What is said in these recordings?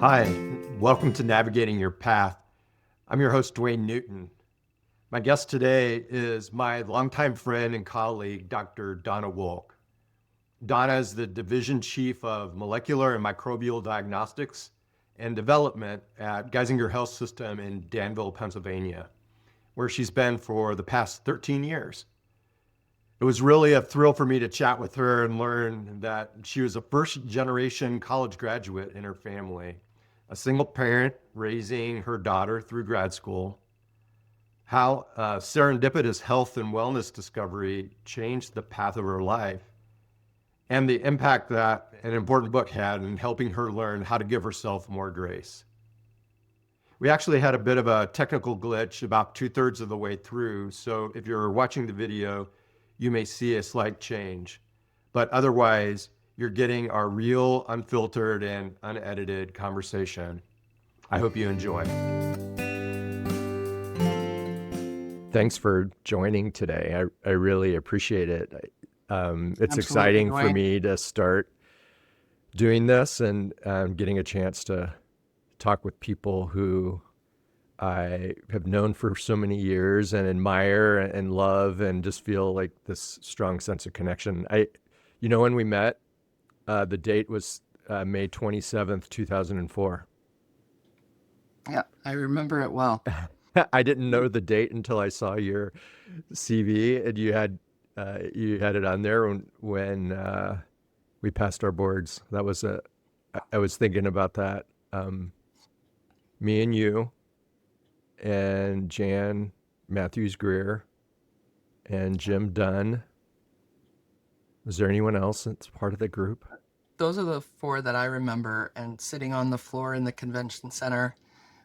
Hi, welcome to Navigating Your Path. I'm your host, Duane Newton. My guest today is my longtime friend and colleague, Dr. Donna Wolk. Donna is the Division Chief of Molecular and Microbial Diagnostics and Development at Geisinger Health System in Danville, Pennsylvania, where she's been for the past 13 years. It was really a thrill for me to chat with her and learn that she was a first-generation college graduate in her family, a single parent raising her daughter through grad school, how serendipitous health and wellness discovery changed the path of her life, and the impact that an important book had in helping her learn how to give herself more grace. We actually had a bit of a technical glitch about 2/3 of the way through, so if you're watching the video, you may see a slight change. But otherwise, you're getting our real, unfiltered, and unedited conversation. I hope you enjoy. Thanks for joining today. I really appreciate it. It's Absolutely, exciting for Duane. me to start doing this and getting a chance to talk with people who I have known for so many years and admire and love and just feel like this strong sense of connection. When we met, the date was May 27th, 2004. Yeah, I remember it well. I didn't know the date until I saw your CV, and you had it on there when we passed our boards. I was thinking about that. Me and you and Jan Matthews Greer and Jim Dunn. Was there anyone else that's part of the group? Those are the four that I remember, and sitting on the floor in the convention center,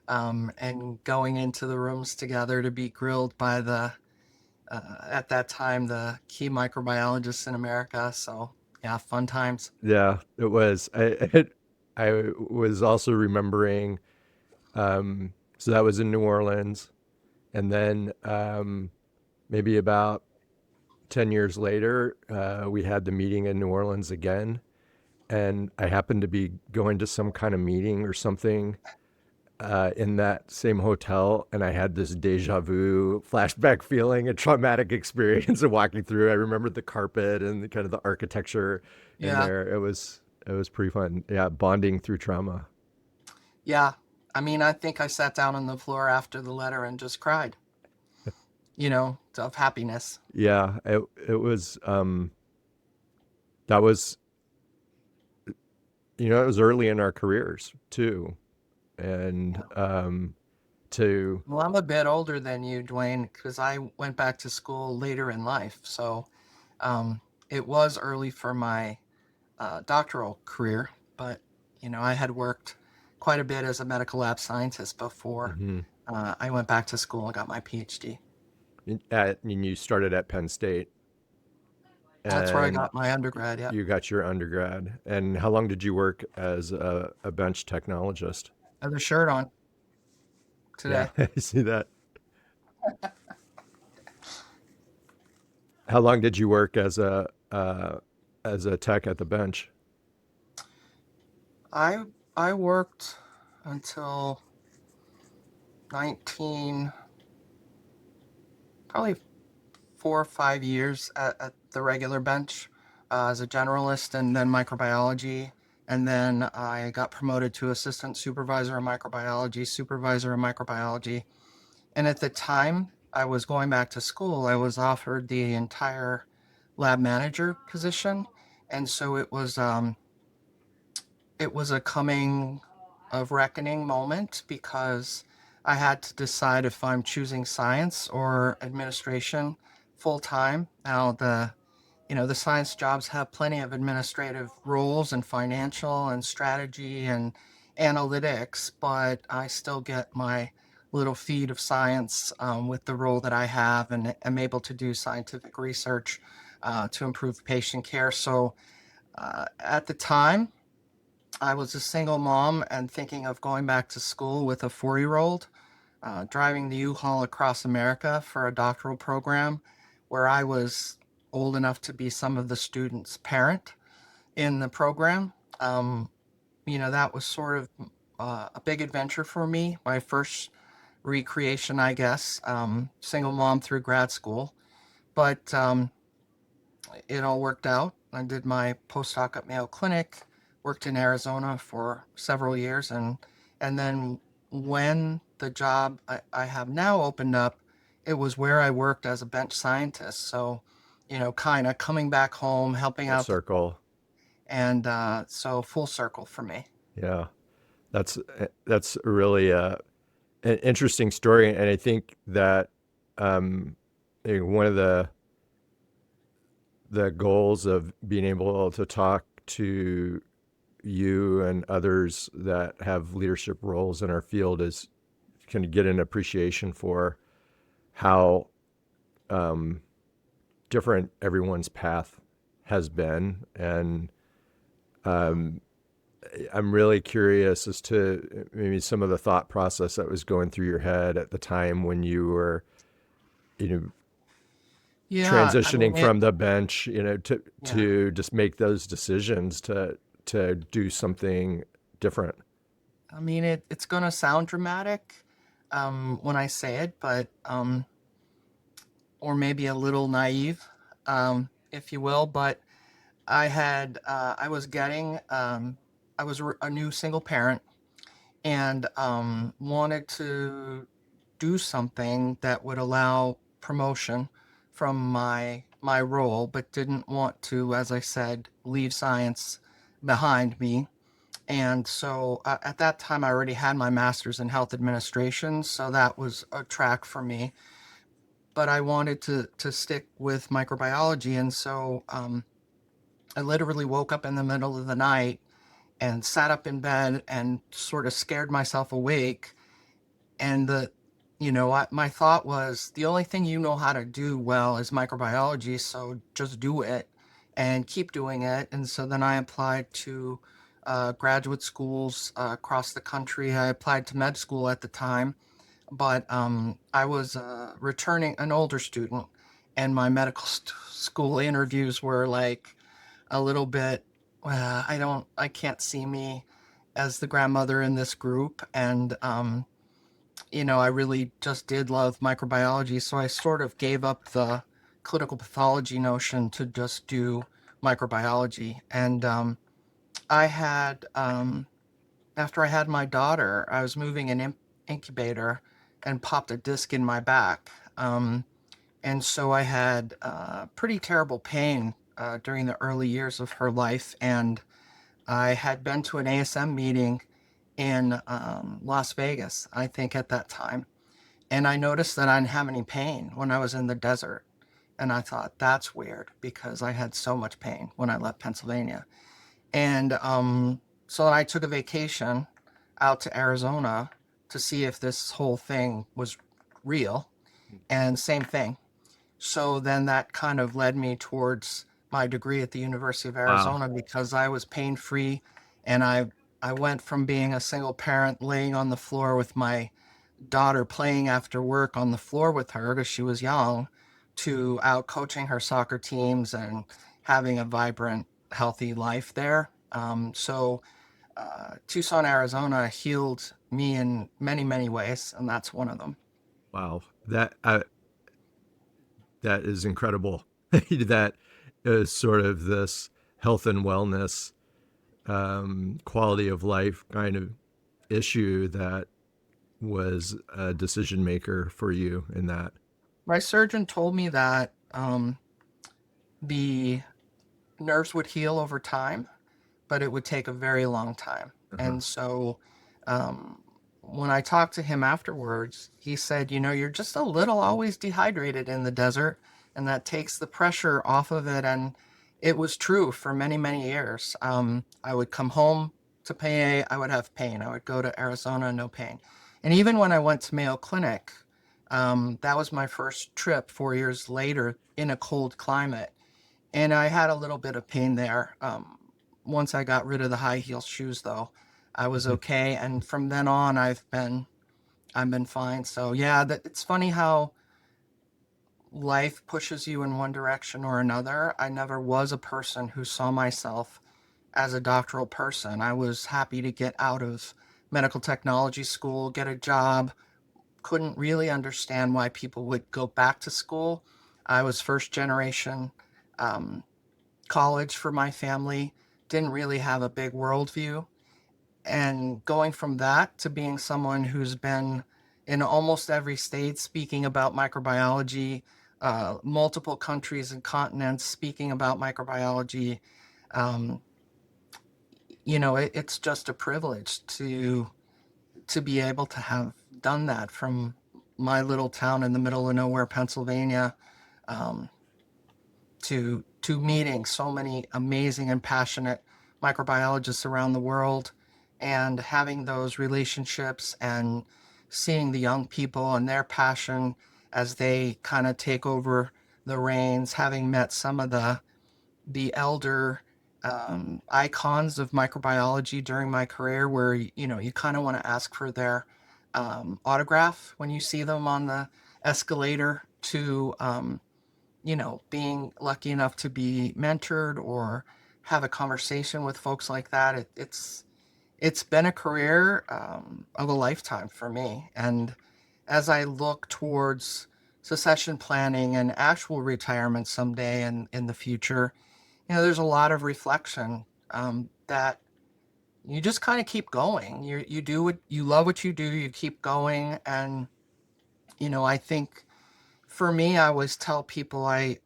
and going into the rooms together to be grilled by at that time, the key microbiologists in America. So, yeah, fun times. Yeah, it was. I was also remembering. So that was in New Orleans, and then maybe about 10 years later, we had the meeting in New Orleans again, and I happened to be going to some kind of meeting or something in that same hotel, and I had this deja vu flashback feeling, a traumatic experience of walking through. I remembered the carpet and the kind of the architecture in Yeah, there. It was pretty fun. Yeah, bonding through trauma. yeah. I mean, I think I sat down on the floor after the letter and just cried, of happiness. Yeah, it was that was it was early in our careers too, and Yeah. to Well, I'm a bit older than you, Duane, because I went back to school later in life. So, it was early for my doctoral career, but I had worked quite a bit as a medical lab scientist before mhm. I went back to school and got my PhD. And you started at Penn State, That's where I and got my undergrad. Yep, you got your undergrad. And how long did you work as a bench technologist? I have a shirt on Yeah, today. I see that. How long did you work as a tech at the bench? I I worked until 19, probably 4 or 5 years at the regular bench as a generalist, and then microbiology. And then I got promoted to assistant supervisor of microbiology, supervisor of microbiology. And at the time I was going back to school, I was offered the entire lab manager position. And so it was a coming of reckoning moment because I had to decide if I'm choosing science or administration full time. Now the science jobs have plenty of administrative roles and financial and strategy and analytics, but I still get my little feed of science with the role that I have, and am able to do scientific research to improve patient care. So at the time, I was a single mom and thinking of going back to school with a 4-year-old, driving the U-Haul across America for a doctoral program where I was old enough to be some of the students' parent in the program. That was sort of a big adventure for me. My first recreation, I guess. Single mom through grad school, but it all worked out. I did my postdoc at Mayo Clinic, worked in Arizona for several years, and then when the job I have now opened up, it was where I worked as a bench scientist. So, kind of coming back home, helping Full out the, circle. and so full circle for me. Yeah. That's really an interesting story, and I think that um, one of the goals of being able to talk to you and others that have leadership roles in our field is kind of get an appreciation for how um, different everyone's path has been, and um, I'm really curious as to maybe some of the thought process that was going through your head at the time when you were, you know, Yeah, I transitioning mean it. from the bench, to Yeah, just make those decisions to do something different. I mean it's gonna sound dramatic when I say it, but or maybe a little naive, if you will. But I was getting, I was a new single parent and wanted to do something that would allow promotion from my role, but didn't want to, as I said, leave science behind me. And so at that time, I already had my master's in health administration, so that was a track for me. But I wanted to stick with microbiology, and so I literally woke up in the middle of the night and sat up in bed and sort of scared myself awake. And my thought was the only thing you know how to do well is microbiology, so just do it and keep doing it. And so then I applied to graduate schools across the country. I applied to med school at the time, but I was returning an older student, and my medical school interviews were like a little bit, I can't see me as the grandmother in this group. And, I really just did love microbiology. So I sort of gave up the clinical pathology notion to just do microbiology. And after I had my daughter, I was moving an incubator and popped a disc in my back. And so I had pretty terrible pain during the early years of her life. And I had been to an ASM meeting in Las Vegas, I think, at that time. And I noticed that I didn't have any pain when I was in the desert. And I thought, that's weird because I had so much pain when I left Pennsylvania. And so I took a vacation out to Arizona to see if this whole thing was real. And same thing. So then that kind of led me towards my degree at the University of Wow. Arizona because I was pain free, and I went from being a single parent laying on the floor with my daughter playing after work on the floor with her because she was young to out coaching her soccer teams and having a vibrant, healthy life there. Tucson, Arizona healed me in many, many ways, and that's one of them. Wow. That is incredible. That is sort of this health and wellness, quality of life kind of issue that was a decision maker for you in that. My surgeon told me that the nerves would heal over time, but it would take a very long time. Uh-huh. And so um, when I talked to him afterwards, he said, you're just a little always dehydrated in the desert, and that takes the pressure off of it. And it was true for many, many years. I would come home to PA, I would have pain. I would go to Arizona, no pain. And even when I went to Mayo Clinic, that was my first trip 4 years later in a cold climate, and I had a little bit of pain there. Once I got rid of the high heel shoes, though, I was Mhm. okay. And from then on, I've been fine. So yeah, it's funny how life pushes you in one direction or another. I never was a person who saw myself as a doctoral person. I was happy to get out of medical technology school, get a job. Couldn't really understand why people would go back to school. I was first generation um, college for my family, didn't really have a big worldview. And going from that to being someone who's been in almost every state speaking about microbiology, multiple countries and continents speaking about microbiology, um, it's just a privilege to be able to have done that from my little town in the middle of nowhere, Pennsylvania, um, to meeting so many amazing and passionate microbiologists around the world, and having those relationships and seeing the young people and their passion as they kind of take over the reins, having met some of the elder icons of microbiology during my career, where you kind of want to ask for their autograph when you see them on the escalator to being lucky enough to be mentored or have a conversation with folks like that. It's been a career of a lifetime for me. And as I look towards succession planning and actual retirement someday and in the future, there's a lot of reflection that you just kind of keep going. You do what you love, what you do. You keep going, and I think for me, I always tell people I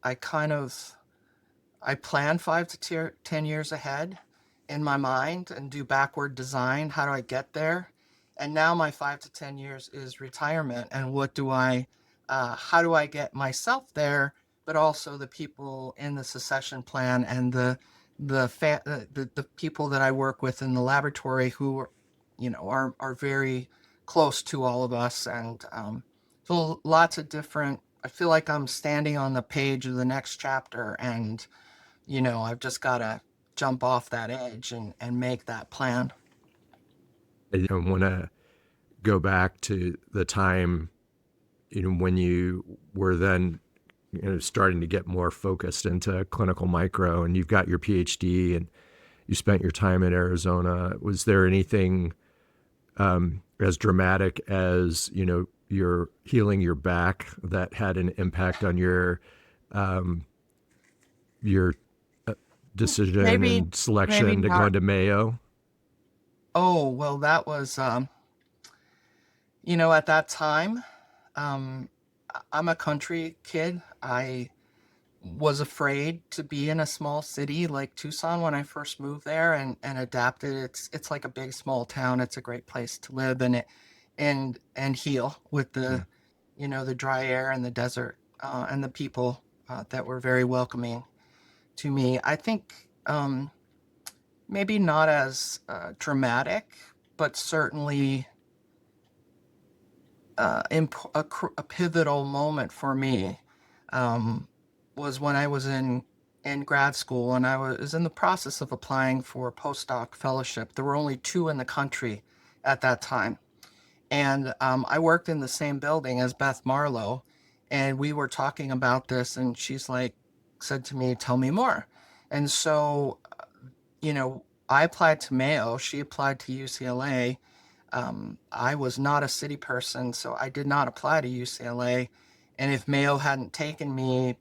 plan 5 to 10 years ahead in my mind and do backward design. How do I get there? And now my 5 to 10 years is retirement. And how do I get myself there, but also the people in the succession plan and the people that I work with in the laboratory who are very close to all of us. And so lots of different. I feel like I'm standing on the page of the next chapter, and I've just got to jump off that edge and make that plan. I want to go back to the time, when you were then, starting to get more focused into clinical micro, and you've got your PhD and you spent your time in Arizona. Was there anything as dramatic as, you're healing your back that had an impact on your decision Maybe, and maybe selection to go not. into Mayo? Oh, well, that was, at that time, um, I'm a country kid. I was afraid to be in a small city like Tucson when I first moved there, and adapted. It's like a big small town. It's a great place to live and heal with Mm. the dry air and the desert, and the people that were very welcoming to me. I think maybe not as dramatic, but certainly a pivotal moment for me um, was when I was in grad school, and I was in the process of applying for a postdoc fellowship. There were only two in the country at that time, and I worked in the same building as Beth Marlowe, and we were talking about this, and she's like, said to me, "Tell me more." And so, I applied to Mayo. She applied to UCLA. I was not a city person, so I did not apply to UCLA. And if Mayo hadn't taken me,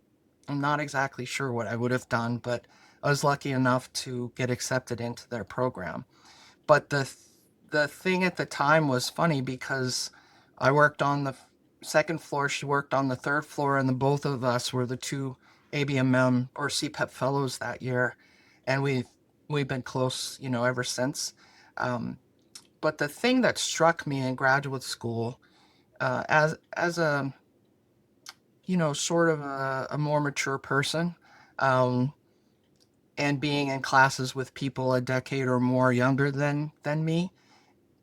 I'm not exactly sure what I would have done, but I was lucky enough to get accepted into their program. But the thing at the time was funny because I worked on the second floor, she worked on the third floor, and the both of us were the two ABMM or CPEP fellows that year, and we've been close, ever since. Um, but the thing that struck me in graduate school, as a sort of a more mature person, um, and being in classes with people a decade or more younger than me,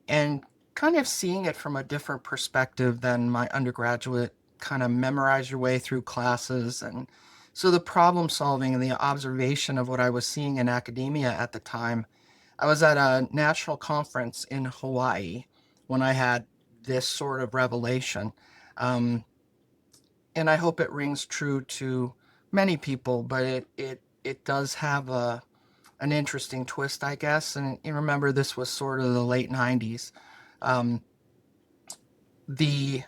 and kind of seeing it from a different perspective than my undergraduate kind of memorize your way through classes. And so the problem solving and the observation of what I was seeing in academia at the time. I was at a national conference in Hawaii when I had this sort of revelation. Um, and I hope it rings true to many people, but it does have an interesting twist, I guess. And you remember, this was sort of the late 90s. Um, the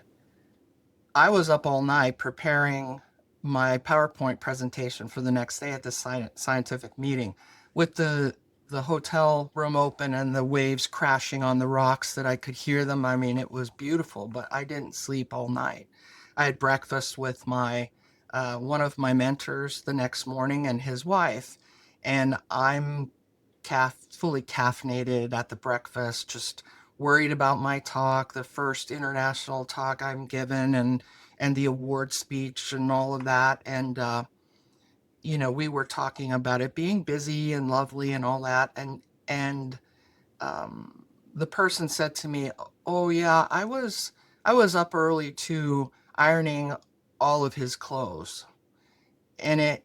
I was up all night preparing my PowerPoint presentation for the next day at the scientific meeting, with the hotel room open and the waves crashing on the rocks that I could hear them. I mean, it was beautiful, but I didn't sleep all night. I had breakfast with my one of my mentors the next morning and his wife, and I'm fully caffeinated at the breakfast, just worried about my talk, the first international talk I'm given, and the award speech and all of that. And we were talking about it being busy and lovely and all that. And um, the person said to me, "Oh yeah, I was up early too, ironing all of his clothes, and it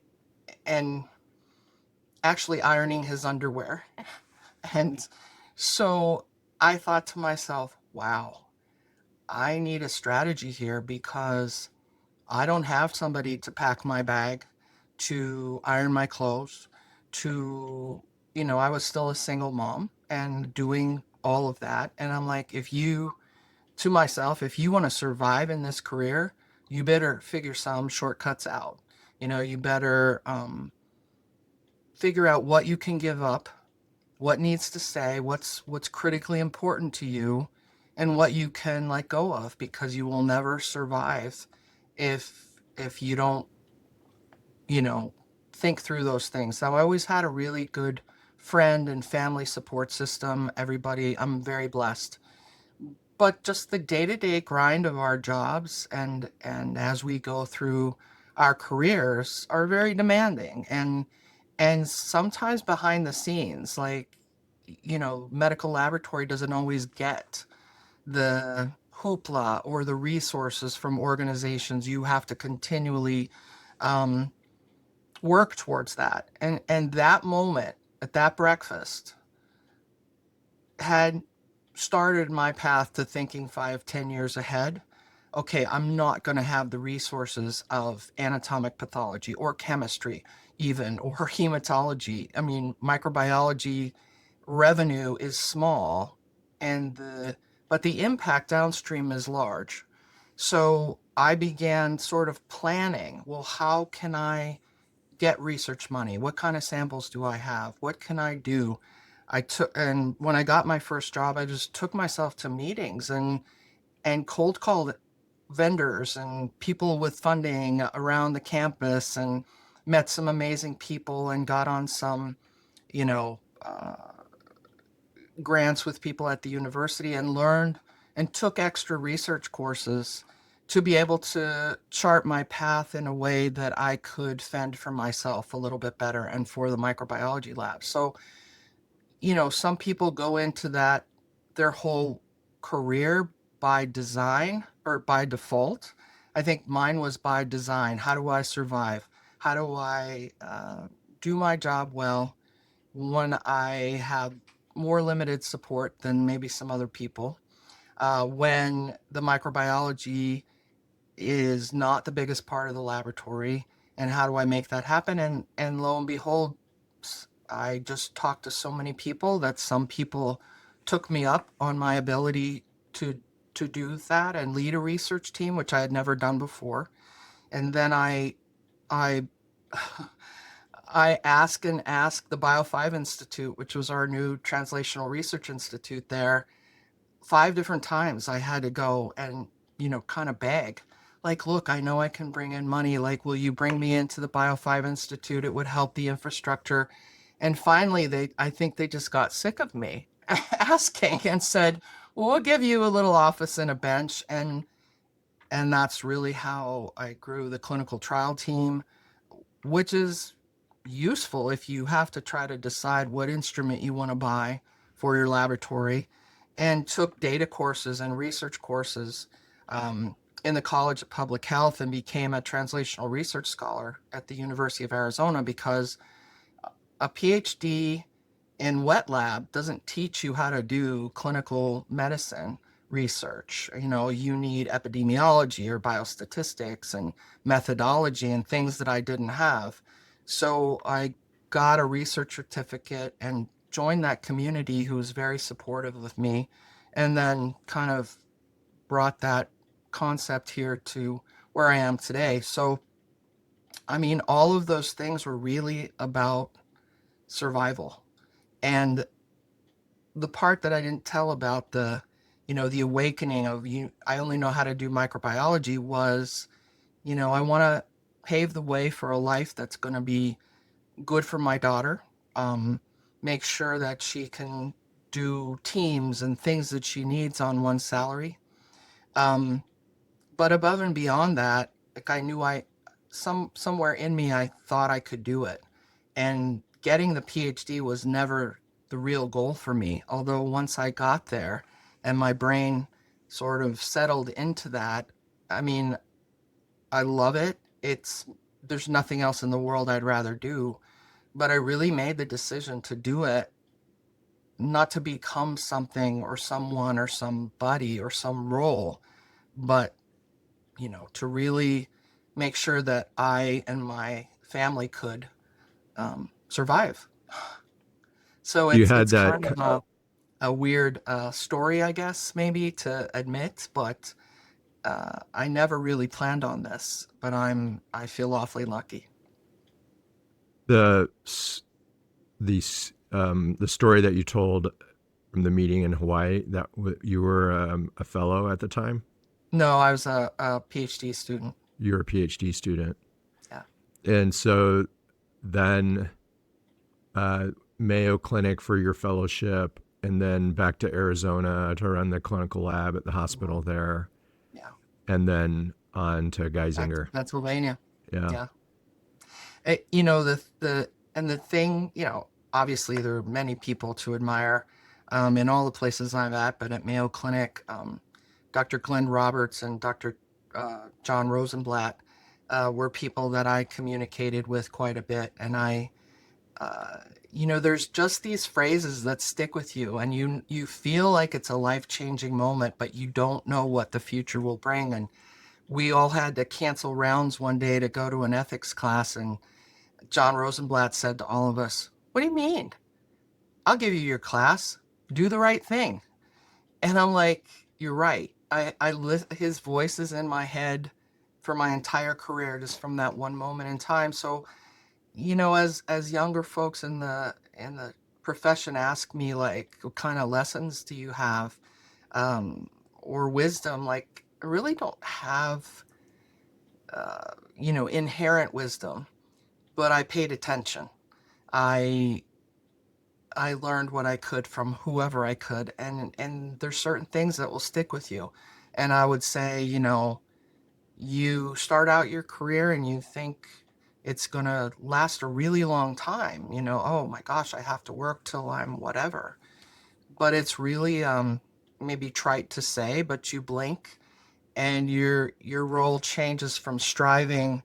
and actually ironing his underwear." And so I thought to myself, wow, I need a strategy here because I don't have somebody to pack my bag, to iron my clothes, to, I was still a single mom and doing all of that. And I'm like, to myself, if you want to survive in this career, you better figure some shortcuts out. You better figure out what you can give up, what needs to stay, what's critically important to you, and what you can let go of, because you will never survive if you don't, you know, think through those things. So I always had a really good friend and family support system. Everybody, I'm very blessed. But just the day-to-day grind of our jobs and as we go through our careers are very demanding, and sometimes behind the scenes, like, medical laboratory doesn't always get the hoopla or the resources from organizations. You have to continually um, work towards that. And that moment at that breakfast had started my path to thinking 5, 10 years ahead. Okay, I'm not going to have the resources of anatomic pathology or chemistry, even, or hematology. I mean, microbiology revenue is small, and but the impact downstream is large. So I began sort of planning, well, how can I get research money? What kind of samples do I have? What can I do? And when I got my first job, I just took myself to meetings and cold called vendors and people with funding around the campus, and met some amazing people and got on some, you know, uh, grants with people at the university, and learned and took extra research courses to be able to chart my path in a way that I could fend for myself a little bit better and for the microbiology lab. So, some people go into that their whole career by design or by default. I think mine was by design. How do I survive? How do I do my job well when I have more limited support than maybe some other people? When the microbiology is not the biggest part of the laboratory, and how do I make that happen? And lo and behold, I just talked to so many people that some people took me up on my ability to do that and lead a research team, which I had never done before. And then I I asked the Bio 5 Institute, which was our new translational research institute there, 5 different times. I had to go and, kind of beg. Like, look, I know I can bring in money. Like, will you bring me into the Bio 5 Institute? It would help the infrastructure. And finally, I think they just got sick of me asking and said, well, we'll give you a little office and a bench. And that's really how I grew the clinical trial team, which is useful if you have to try to decide what instrument you want to buy for your laboratory, and took data courses and research courses in the College of Public Health, and became a translational research scholar at the University of Arizona, because a PhD in wet lab doesn't teach you how to do clinical medicine research. You need epidemiology or biostatistics and methodology and things that I didn't have. So I got a research certificate and joined that community, who was very supportive of me and then kind of brought that concept here to where I am today. So, I mean, all of those things were really about survival. And the part that I didn't tell about the awakening of I only know how to do microbiology was, I want to pave the way for a life that's going to be good for my daughter. Um, Make sure that she can do teams and things that she needs on one salary. Um, but above and beyond that, like I knew somewhere in me I thought I could do it. And getting the PhD was never the real goal for me. Although once I got there and my brain sort of settled into that, I mean, I love it. There's nothing else in the world I'd rather do, but I really made the decision to do it not to become something or someone or somebody or some role, but to really make sure that I and my family could survive. So You it's had it's that. kind of a weird story, I guess, maybe to admit, but I never really planned on this. But I feel awfully lucky. The the story that you told from the meeting in Hawaii that you were a fellow at the time. No, I was a PhD student. You were a PhD student, Yeah. and so then Mayo Clinic for your fellowship, and then back to Arizona to run the clinical lab at the Mhm. hospital there, Yeah. and then on to Back to Geisinger. Pennsylvania. Yeah. Yeah. The thing, obviously there are many people to admire in all the places I'm at, but at Mayo Clinic, Dr. Glenn Roberts and Dr. John Rosenblatt were people that I communicated with quite a bit. And uh, there's just these phrases that stick with you, and you feel like it's a life-changing moment, but you don't know what the future will bring. And we all had to cancel rounds one day to go to an ethics class, and John Rosenblatt said to all of us, "What do you mean? I'll give you your class. Do the right thing." And I'm like, "You're right." His voice is in my head for my entire career, just from that one moment in time. So, as younger folks in the profession ask me, like, what kind of lessons do you have, or wisdom? Like, I really don't have, inherent wisdom, but I paid attention. I I learned what I could from whoever I could, and there's certain things that will stick with you. And I would say, you start out your career and you think it's going to last a really long time. Oh my gosh, I have to work till I'm whatever. But it's really maybe trite to say, but you blink and your role changes from striving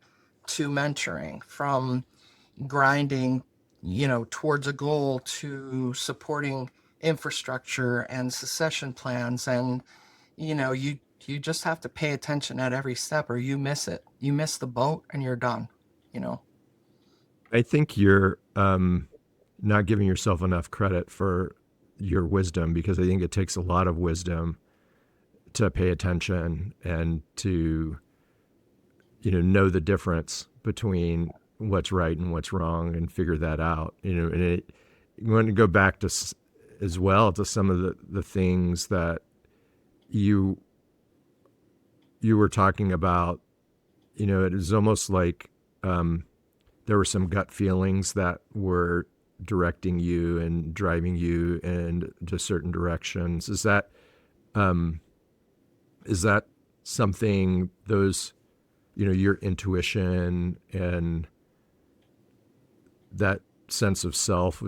to mentoring, from grinding, towards a goal to supporting infrastructure and succession plans. And, you just have to pay attention at every step or you miss it. You miss the boat and you're done, you know? I think you're not giving yourself enough credit for your wisdom, because I think it takes a lot of wisdom to pay attention and to know the difference between what's right and what's wrong and figure that out. And you want to go back to as well to some of the things that you you were talking about. It was almost like there were some gut feelings that were directing you and driving you in just certain directions. Um, is that something, those, your intuition and that sense of self,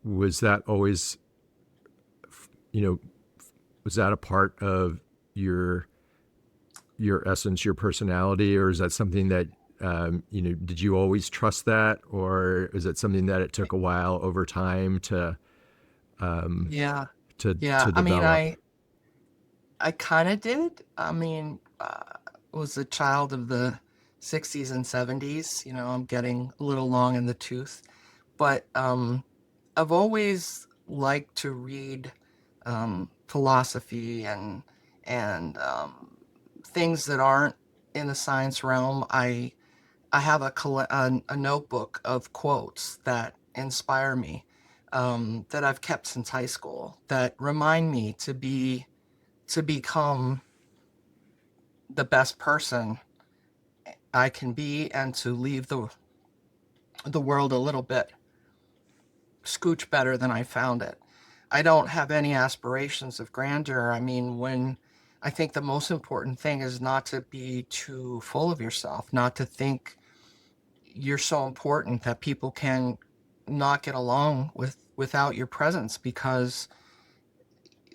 was that always, you know, was that a part of your your essence, your personality, or is that something that did you always trust that, or is it something that it took a while over time um, Yeah. to Yeah. to I mean, develop? I kind of did. I mean, was a child of the 60s and 70s. I'm getting a little long in the tooth, but I've always liked to read philosophy and things that aren't in the science realm. I have a notebook of quotes that inspire me, that I've kept since high school, that remind me to become the best person I can be, and to leave the world a little bit scooch better than I found it. I don't have any aspirations of grandeur. I mean, when I think the most important thing is not to be too full of yourself, not to think you're so important that people can not get along without your presence, because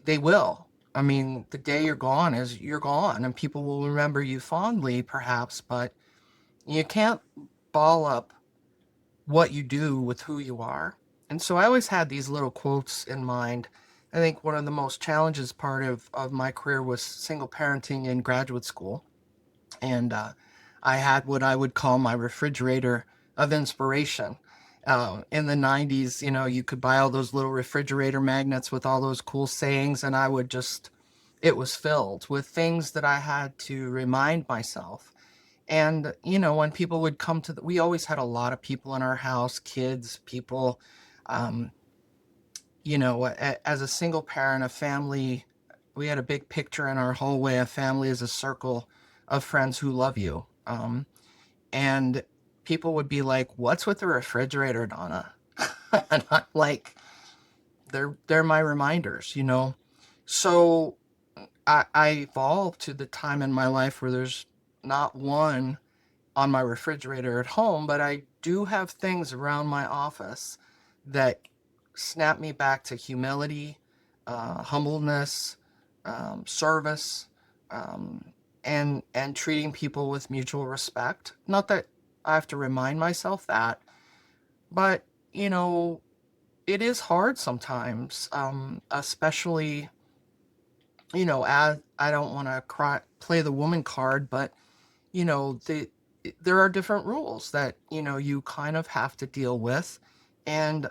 they will. I mean, the day you're gone is you're gone, and people will remember you fondly, perhaps, but you can't ball up what you do with who you are. And so I always had these little quotes in mind. I think one of the most challenges part of my career was single parenting in graduate school. And I had what I would call my refrigerator of inspiration. In the 90s, you know, you could buy all those little refrigerator magnets with all those cool sayings, and I would just, it was filled with things that I had to remind myself. And, you know, when people would come to we always had a lot of people in our house, kids, people, um, you know, as a single parent, a family, we had a big picture in our hallway. A family is a circle of friends who love you. And people would be like, "What's with the refrigerator, Donna?" And I'm like, they're my reminders, you know? So I evolved to the time in my life where there's not one on my refrigerator at home, but I do have things around my office that snap me back to humility, humbleness, service, um, and treating people with mutual respect. Not that I have to remind myself that, but you know, it is hard sometimes, especially, you know, as I don't want to play the woman card, but you know, there are different rules that, you know, you kind of have to deal with. And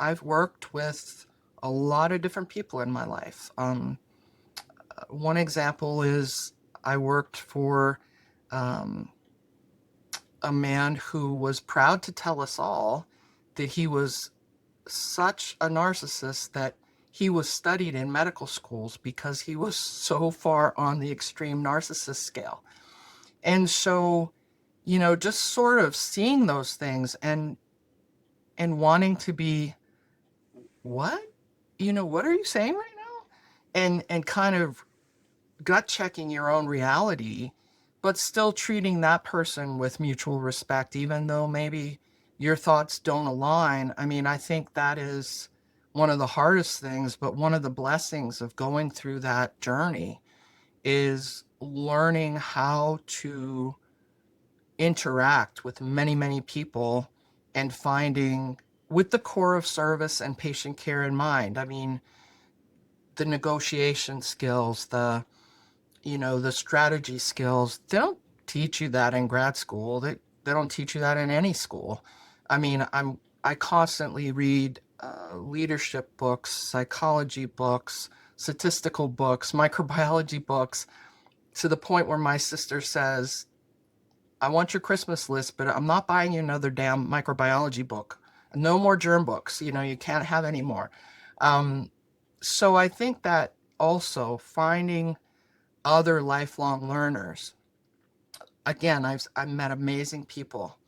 I've worked with a lot of different people in my life. One example is I worked for um, a man who was proud to tell us all that he was such a narcissist that he was studied in medical schools because he was so far on the extreme narcissist scale. And so, you know, just sort of seeing those things and wanting to be, what? You know, what are you saying right now? And kind of gut checking your own reality, but still treating that person with mutual respect, even though maybe your thoughts don't align. I mean, I think that is one of the hardest things, but one of the blessings of going through that journey is learning how to interact with many, many people and finding, with the core of service and patient care in mind. I mean, the negotiation skills, you know, the strategy skills, they don't teach you that in grad school. They don't teach you that in any school. I mean, I constantly read leadership books, psychology books, statistical books, microbiology books, to the point where my sister says, I want your Christmas list, but I'm not buying you another damn microbiology book. No more germ books. You know, you can't have any more. Um, so I think that also finding other lifelong learners. Again, I've met amazing people,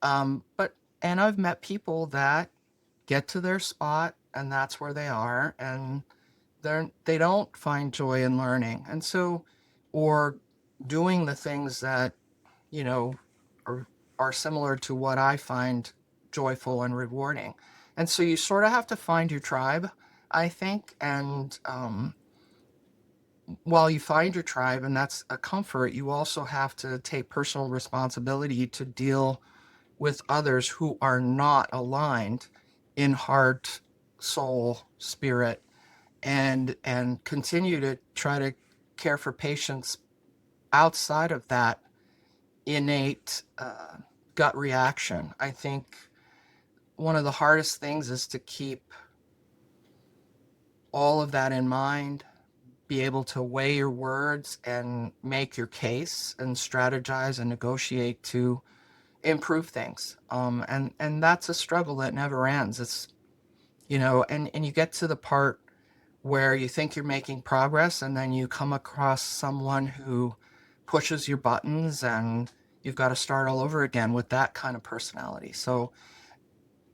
but and I've met people that get to their spot and that's where they are, and they don't find joy in learning, and so, or doing the things that, you know, are, are similar to what I find joyful and rewarding. And so you sort of have to find your tribe, I think. And while you find your tribe, and that's a comfort, you also have to take personal responsibility to deal with others who are not aligned in heart, soul, spirit, and continue to try to care for patients outside of that innate gut reaction. I think one of the hardest things is to keep all of that in mind be able to weigh your words and make your case and strategize and negotiate to improve things. And that's a struggle that never ends. It's, and you get to the part where you think you're making progress and then you come across someone who pushes your buttons and you've got to start all over again with that kind of personality. So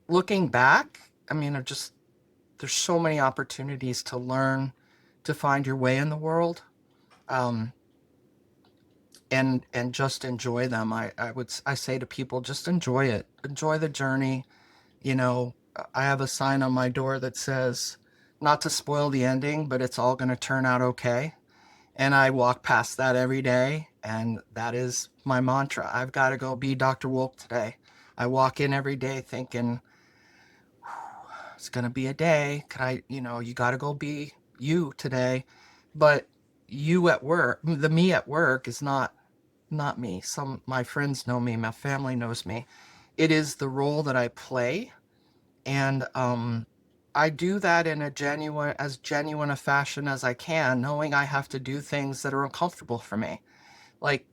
looking back, I mean, there's so many opportunities to learn, to find your way in the world, um, and just enjoy them. I say to people, just enjoy it, enjoy the journey. I have a sign on my door that says, not to spoil the ending, but it's all going to turn out okay. And I walk past that every day, and that is my mantra. I've got to go be Dr. Wolk today. I walk in every day thinking, it's going to be a day. You got to go be you today. But you at work, the me at work is not me. Some my friends know me, my family knows me. It is the role that I play, and I do that in as genuine a fashion as I can, knowing I have to do things that are uncomfortable for me, like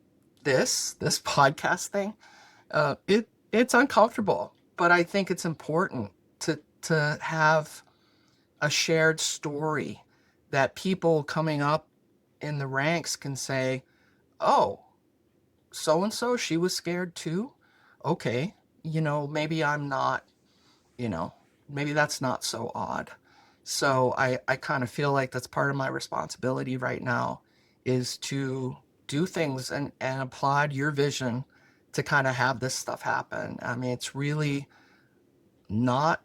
this podcast thing. It's uncomfortable, but I think it's important to have a shared story that people coming up in the ranks can say, "Oh, so and so, she was scared too. Okay, maybe I'm not, you know, maybe that's not so odd." So I kind of feel like that's part of my responsibility right now is to do things and applaud your vision to kind of have this stuff happen. I mean, it's really not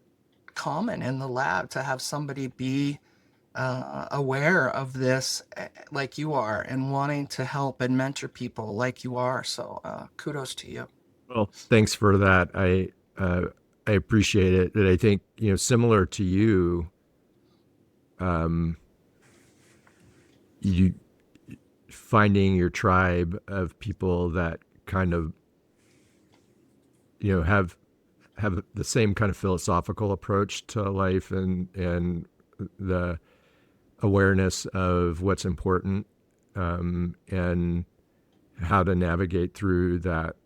common in the lab to have somebody be aware of this like you are and wanting to help and mentor people like you are. So kudos to you. Well, thanks for that. I appreciate it. And I think, similar to you, um, you finding your tribe of people that kind of, have the same kind of philosophical approach to life and the awareness of what's important, and how to navigate through that,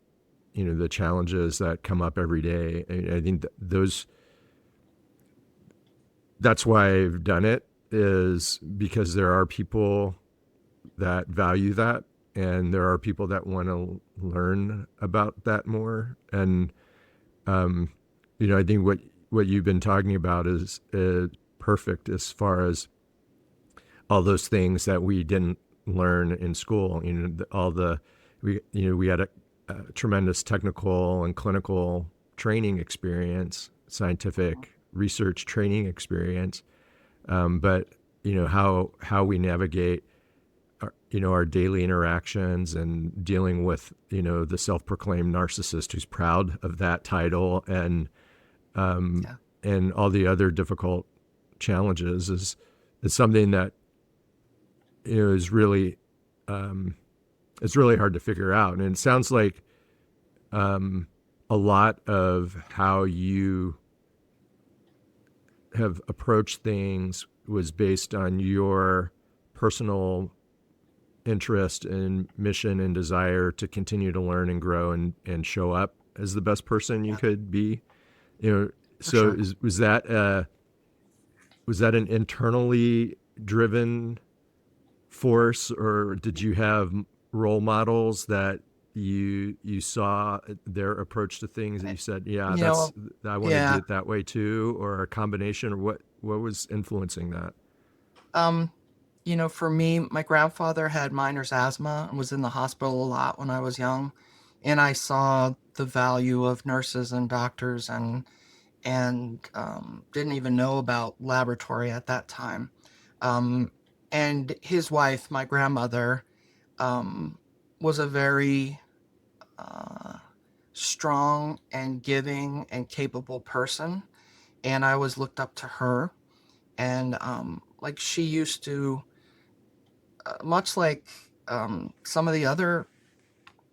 the challenges that come up every day. I think that's why I've done it, is because there are people that value that, and there are people that want to learn about that more. And I think what you've been talking about is perfect as far as all those things that we didn't learn in school. We had a tremendous technical and clinical training experience, scientific research training experience, but how we navigate our daily interactions and dealing with the self-proclaimed narcissist who's proud of that title, and Yeah. and all the other difficult challenges is something that is really, it's really hard to figure out. And it sounds like a lot of how you have approached things was based on your personal interest and mission and desire to continue to learn and grow and show up as the best person you Yeah, could be. for So sure. was that an internally driven force, or did you have role models that you saw their approach to things that Eh, you said, yeah, You know, I want to do yeah. it that way too, or a combination, or what was influencing that? Um, for me, my grandfather had miner's asthma and was in the hospital a lot when I was young, and I saw the value of nurses and doctors and didn't even know about laboratory at that time. Um, and his wife, my grandmother, um, was a very uh, strong and giving and capable person, and I always looked up to her. And like she used to, much like some of the other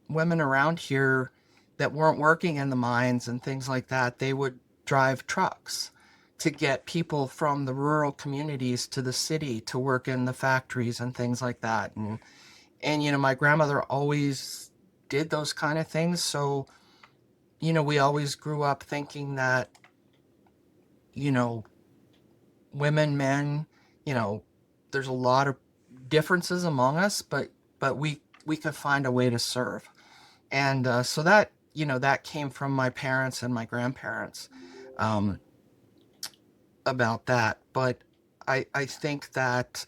women around here that weren't working in the mines and things like that, they would drive trucks to get people from the rural communities to the city to work in the factories and things like that. And my grandmother always did those kind of things. So, we always grew up thinking that, you know, women, men, you know, there's a lot of differences among us, but we could find a way to serve. And so that, that came from my parents and my grandparents, um, about that. But I think that,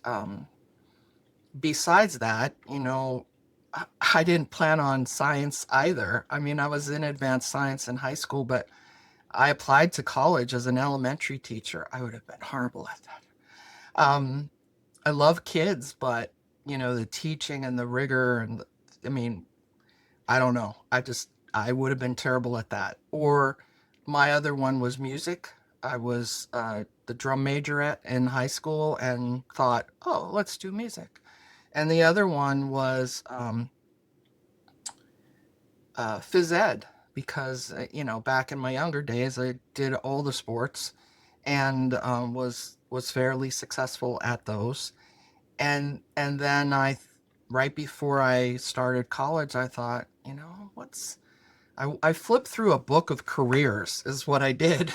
besides that, I didn't plan on science either. I mean, I was in advanced science in high school, but I applied to college as an elementary teacher. I would have been horrible at that. Um, I love kids, but the teaching and the rigor I mean, I don't know. I would have been terrible at that. Or my other one was music. I was the drum majorette in high school and thought, oh, let's do music. And the other one was phys ed, because back in my younger days I did all the sports and was fairly successful at those. And then right before I started college, I thought, I flipped through a book of careers is what I did.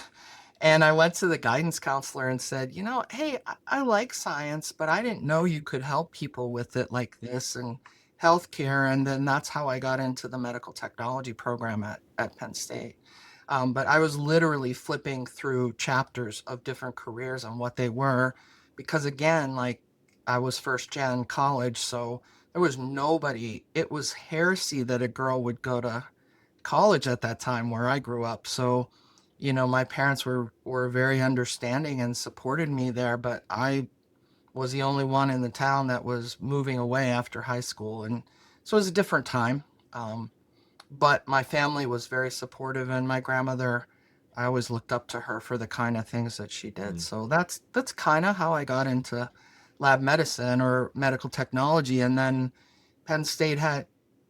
And I went to the guidance counselor and said, hey, I like science, but I didn't know you could help people with it like this and healthcare. And then that's how I got into the medical technology program at Penn State. But I was literally flipping through chapters of different careers and what they were, because again, like, I was first gen college, so there was nobody. It was heresy that a girl would go to college at that time where I grew up. So, my parents were very understanding and supported me there, but I was the only one in the town that was moving away after high school. And so it was a different time. Um, but my family was very supportive, and my grandmother, I always looked up to her for the kind of things that she did. Mm. So that's kind of how I got into lab medicine or medical technology. And then Penn State had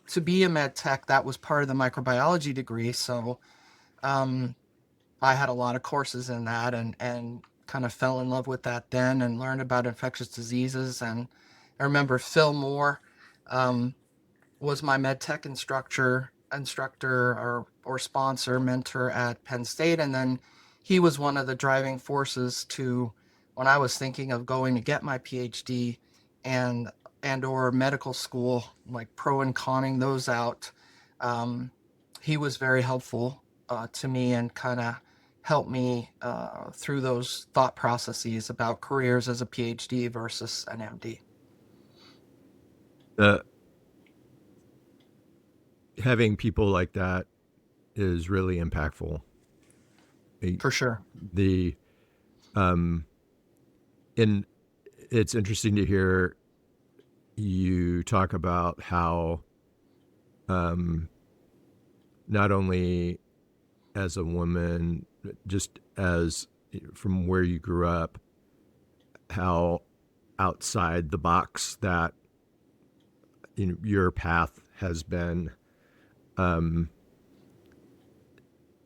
to be a med tech, that was part of the microbiology degree. So um, I had a lot of courses in that, and kind of fell in love with that then and learned about infectious diseases. And I remember Phil Moore, um, was my med tech instructor or sponsor mentor at Penn State. And then he was one of the driving forces to when I was thinking of going to get my PhD and or medical school, like pro and conning those out. Um, he was very helpful to me and kind of helped me through those thought processes about careers as a PhD versus an MD. Uh, Having people like that is really impactful. Eh, For sure. The um, and it's interesting to hear you talk about how um, not only as a woman, just as from where you grew up, how outside the box that your path has been. Um,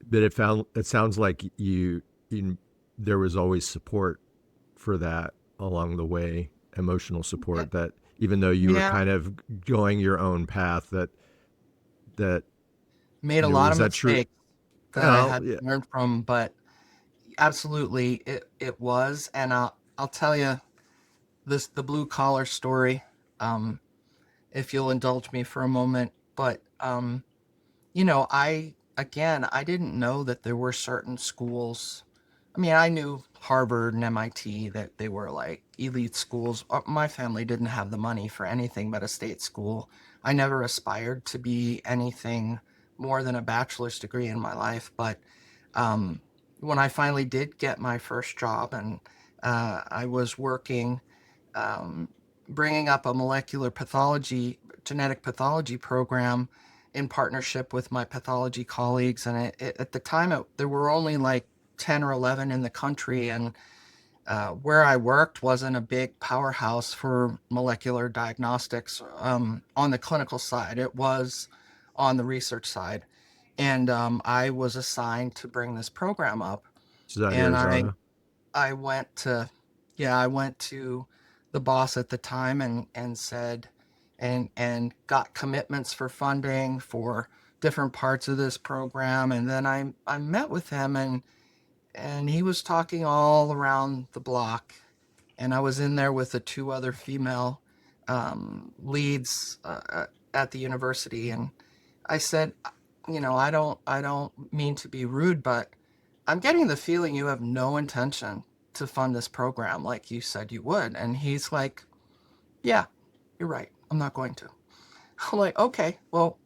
but it sounds like you there was always support for that along the way, emotional Yeah. support, that even though you were Yeah. kind of going your own path, that Made a lot was of that true? mistakes that I Well, had yeah. to learn from, but absolutely it was. And I'll tell you the blue collar story, um, if you'll indulge me for a moment. But I didn't know that there were certain schools. I mean, I knew Harvard and MIT, that they were like elite schools. My family didn't have the money for anything but a state school. I never aspired to be anything more than a bachelor's degree in my life. But um, when I finally did get my first job, and I was working, um, bringing up a molecular pathology, genetic pathology program in partnership with my pathology colleagues. And at the time, there were only like 10 or 11 in the country. And where I worked wasn't a big powerhouse for molecular diagnostics on the clinical side, it was on the research side. And I was assigned to bring this program up. Is that And Arizona? I went to, yeah, I went to the boss at the time and said, and got commitments for funding for different parts of this program. And then I met with him and he was talking all around the block. And I was in there with the two other female leads at the university. And I said, I don't mean to be rude, but I'm getting the feeling you have no intention to fund this program like you said you would. And he's like, yeah, you're right. I'm not going to. I'm like, okay, well,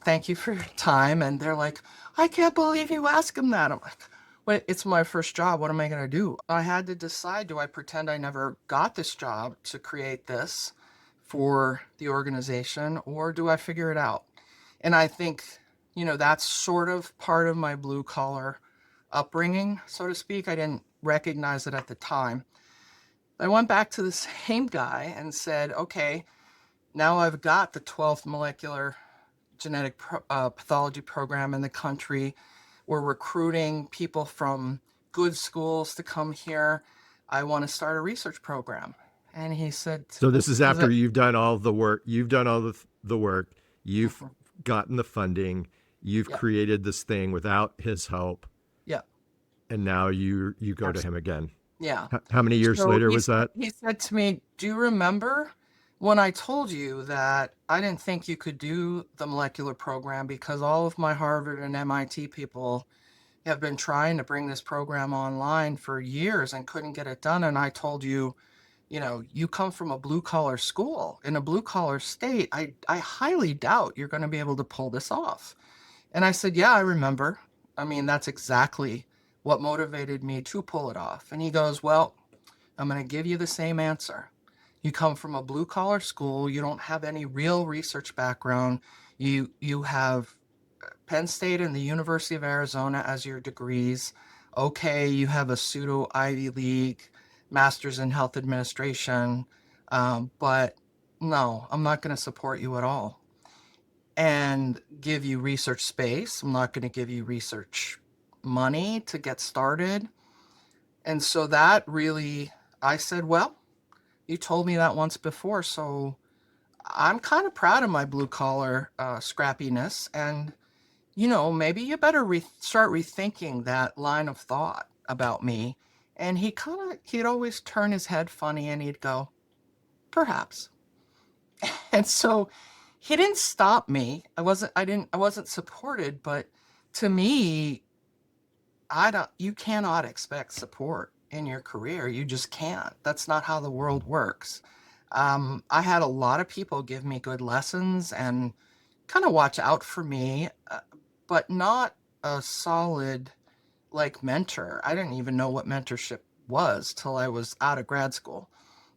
thank you for your time. And they're like, I can't believe you asked him that. I'm like, wait, it's my first job. What am I going to do? I had to decide, do I pretend I never got this job to create this for the organization, or do I figure it out? And I think, that's sort of part of my blue collar upbringing, so to speak. I didn't recognize it at the time. I went back to the same guy and said, okay, now I've got the 12th molecular genetic pathology program in the country. We're recruiting people from good schools to come here. I want to start a research program. And he said, So this is is after it? you've done all the work. You've done all the work. You've Mhm. gotten the funding. You've Yeah, created this thing without his help, yeah, and now you go to him absolutely. again. Yeah. How many years So later was that? he said to me, do you remember when I told you that I didn't think you could do the molecular program because all of my Harvard and MIT people have been trying to bring this program online for years and couldn't get it done. And I told you, you come from a blue collar school in a blue collar state. I highly doubt you're going to be able to pull this off. And I said, yeah, I remember. I mean, that's exactly what motivated me to pull it off. And he goes, well, I'm going to give you the same answer. You come from a blue collar school. You don't have any real research background. You have Penn State and the University of Arizona as your degrees. Okay, you have a pseudo Ivy League master's in health administration, but no, I'm not going to support you at all and give you research space. I'm not going to give you research money to get started. And so that really, I said, well, you told me that once before, so I'm kind of proud of my blue collar scrappiness. And maybe you better start rethinking that line of thought about me. And he'd always turn his head funny and he'd go, perhaps. And so he didn't stop me. I wasn't supported, but to me, you cannot expect support in your career. You just can't. That's not how the world works. I had a lot of people give me good lessons and kind of watch out for me, but not a solid like mentor. I didn't even know what mentorship was till I was out of grad school.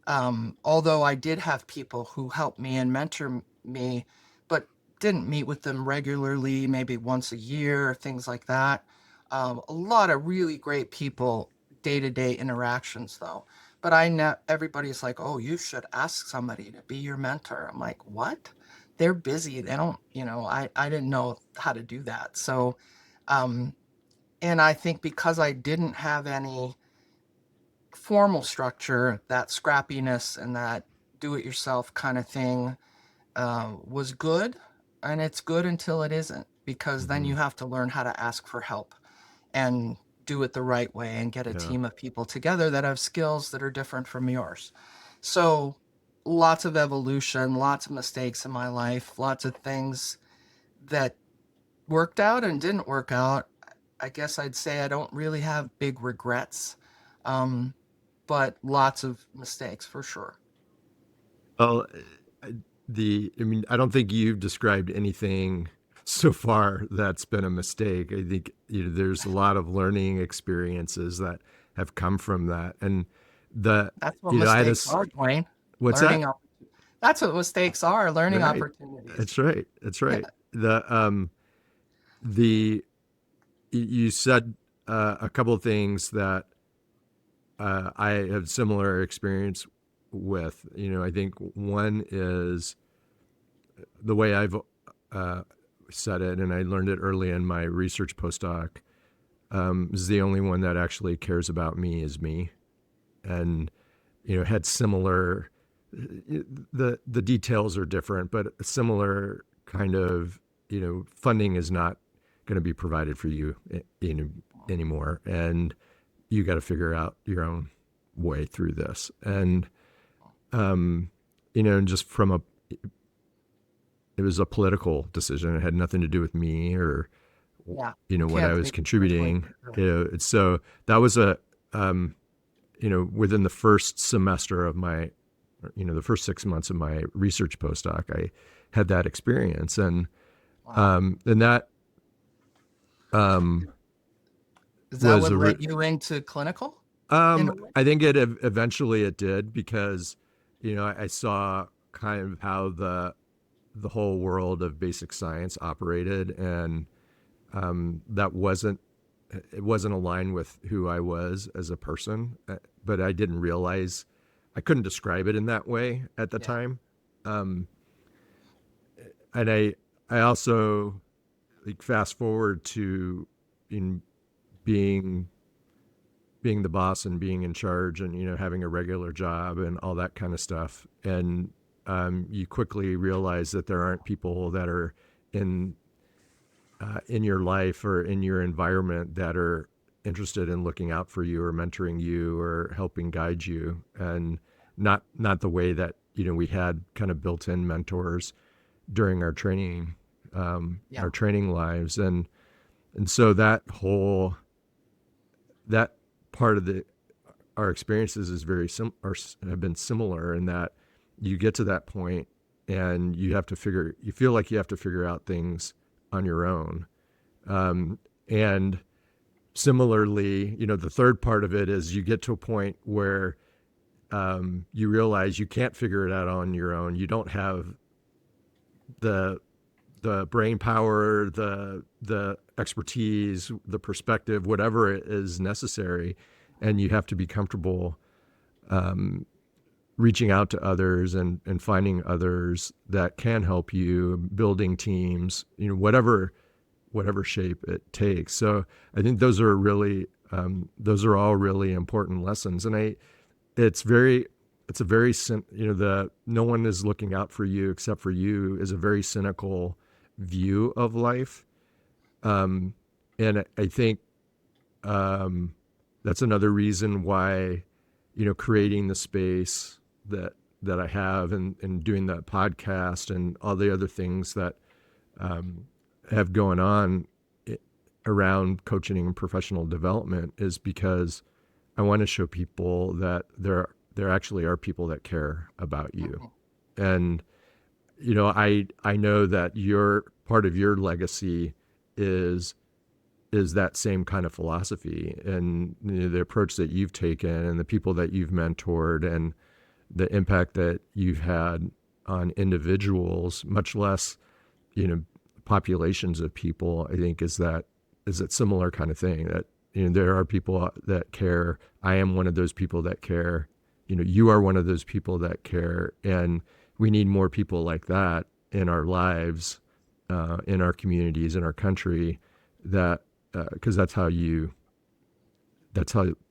Although I did have people who helped me and mentor me, but didn't meet with them regularly, maybe once a year, things like that. A lot of really great people, day-to-day interactions though. But I know everybody's like, oh, you should ask somebody to be your mentor. I'm like, what? They're busy. They don't, I didn't know how to do that. So, um, and I think because I didn't have any formal structure, that scrappiness and that do it yourself kind of thing was good. And it's good until it isn't, because then Hmm. you have to learn how to ask for help and do it the right way and get a Yeah. team of people together that have skills that are different from yours. So, lots of evolution, lots of mistakes in my life, lots of things that worked out and didn't work out. I guess I'd say I don't really have big regrets, um, but lots of mistakes for sure. Well, I mean, I don't think you've described anything so far that's been a mistake. I think there's a lot of learning experiences that have come from that, and the That's what I had a mistakes are, Dwayne. what's that? Learning. That's what mistakes are. Learning Right. opportunities. That's right. That's Yeah. right. The you said a couple of things that I have similar experience with. I think one is the way I've uh, said it, and I learned it early in my research postdoc. is the only one that actually cares about me is me, and had similar. The details are different, but a similar kind of funding is not going to be provided for you anymore, and you got to figure out your own way through this. And just from it was a political decision. It had nothing to do with me or Yeah. what I Can't was think personally. contributing. So that was within the first semester of my, the first 6 months of my research postdoc, I had that experience, and Wow. that um, Is that was what led you into clinical in a way? I think eventually it did, because I saw kind of how the whole world of basic science operated, and that it wasn't aligned with who I was as a person, but I didn't realize, I couldn't describe it in that way at the Yeah. time. And I also, like, fast forward to in being the boss and being in charge, and having a regular job and all that kind of stuff, and you quickly realize that there aren't people that are in your life or in your environment that are interested in looking out for you or mentoring you or helping guide you, and not the way that we had kind of built-in mentors during Yeah. our training lives. And so that part of our experiences is have been similar, in that you get to that point and you feel like you have to figure out things on your own. And similarly, the third part of it is you get to a point where you realize you can't figure it out on your own. You don't have the brain power, the expertise, the perspective, whatever it is necessary, and you have to be comfortable reaching out to others and finding others that can help you, building teams, whatever shape it takes. So I think those are all really important lessons. And it's a very the no one is looking out for you except for you is a very cynical view of life. And I think that's another reason why creating the space that I have, and doing that podcast and all the other things that have going on around coaching and professional development, is because I want to show people that there actually are people that care about you. And I know that your part of your legacy is that same kind of philosophy, and the approach that you've taken, and the people that you've mentored, and the impact that you've had on individuals, much less populations of people. I think is a similar kind of thing, that there are people that care. I am one of those people that care. You are one of those people that care, and we need more people like that in our lives, in our communities, in our country, that because that's how you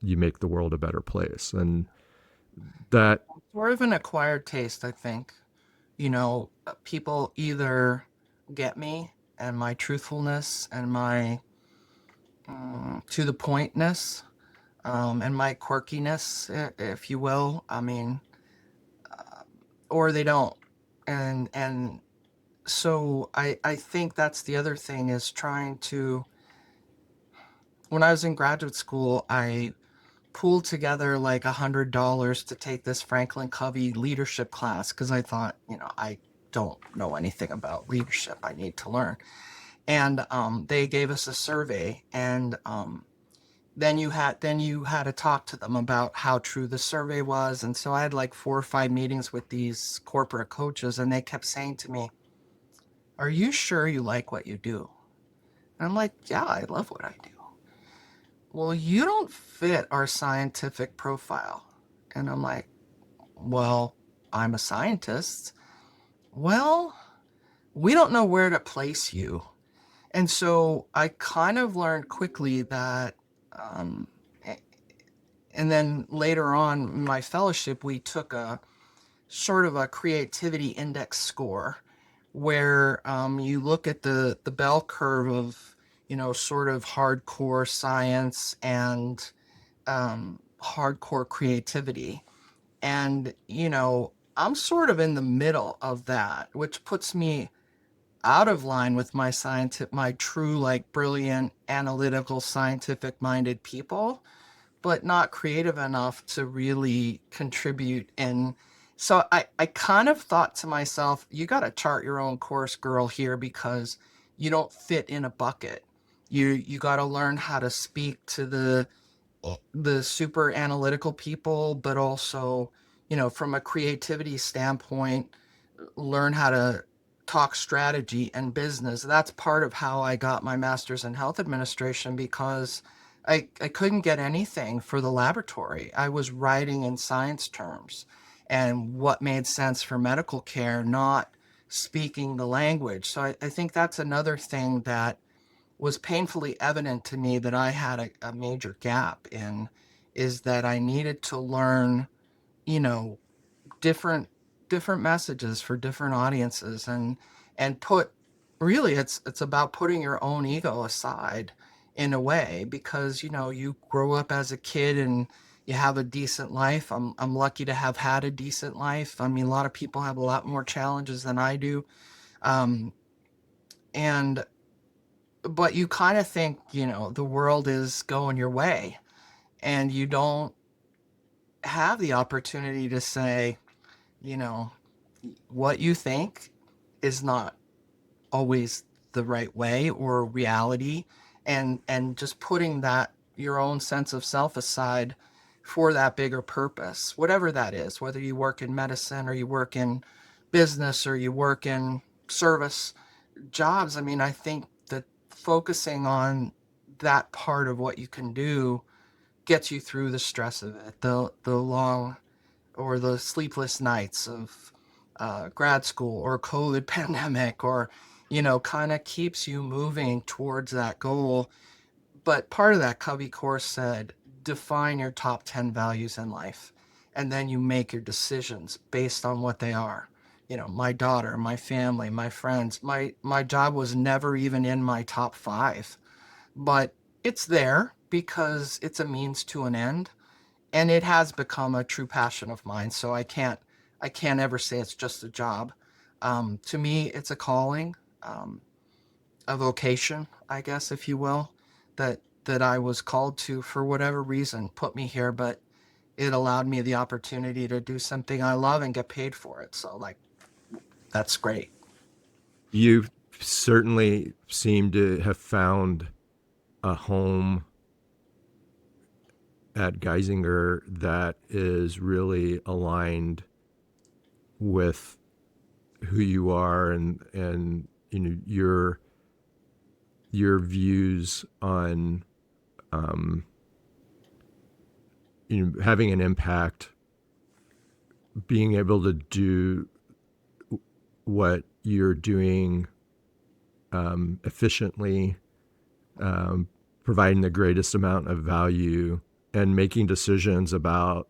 make the world a better place. And that Sort of an acquired taste, I think. People either get me and my truthfulness and my to the pointness, and my quirkiness, if you will. I mean, or they don't. And so I think that's the other thing, is trying to. When I was in graduate school, I pooled together like $100 to take this Franklin Covey leadership class, because I thought, I don't know anything about leadership. I need to learn. And they gave us a survey, and then you had to talk to them about how true the survey was. And so I had like 4 or 5 meetings with these corporate coaches, and they kept saying to me, "Are you sure you like what you do?" And I'm like, "Yeah, I love what I do." "Well, you don't fit our scientific profile." And I'm like, "Well, I'm a scientist." "Well, we don't know where to place you." And so I kind of learned quickly that, um, and then later on in my fellowship, we took a sort of a creativity index score where you look at the bell curve of, sort of hardcore science and hardcore creativity. And, I'm sort of in the middle of that, which puts me out of line with my true, like, brilliant, analytical, scientific minded people, but not creative enough to really contribute. And so I kind of thought to myself, you got to chart your own course, girl, here, because you don't fit in a bucket. You got to learn how to speak to the super analytical people, but also, from a creativity standpoint, learn how to talk strategy and business. That's part of how I got my master's in health administration, because I couldn't get anything for the laboratory. I was writing in science terms and what made sense for medical care, not speaking the language. So I think that's another thing that was painfully evident to me that I had a major gap in, is that I needed to learn, you know, different different messages for different audiences, and put, really, it's about putting your own ego aside in a way, because you grow up as a kid and you have a decent life. I'm lucky to have had a decent life. I mean, a lot of people have a lot more challenges than I do. um and but you kind of think, the world is going your way, and you don't have the opportunity to say, you know what you think is not always the right way or reality, and just putting that, your own sense of self, aside for that bigger purpose, whatever that is, whether you work in medicine or you work in business or you work in service jobs. I mean, I think that focusing on that part of what you can do gets you through the stress of it, the long or the sleepless nights of grad school or COVID pandemic, or, kind of keeps you moving towards that goal. But part of that Covey course said, define your top 10 values in life, and then you make your decisions based on what they are. My daughter, my family, my friends, my job was never even in my top five, but it's there because it's a means to an end, and it has become a true passion of mine. So I can't ever say it's just a job. To me, it's a calling, um, a vocation, I guess, if you will, that I was called to for whatever reason, put me here, but it allowed me the opportunity to do something I love and get paid for it. So, like, that's great. You certainly seem to have found a home at Geisinger that is really aligned with who you are, and your views on having an impact, being able to do what you're doing efficiently, providing the greatest amount of value, and making decisions about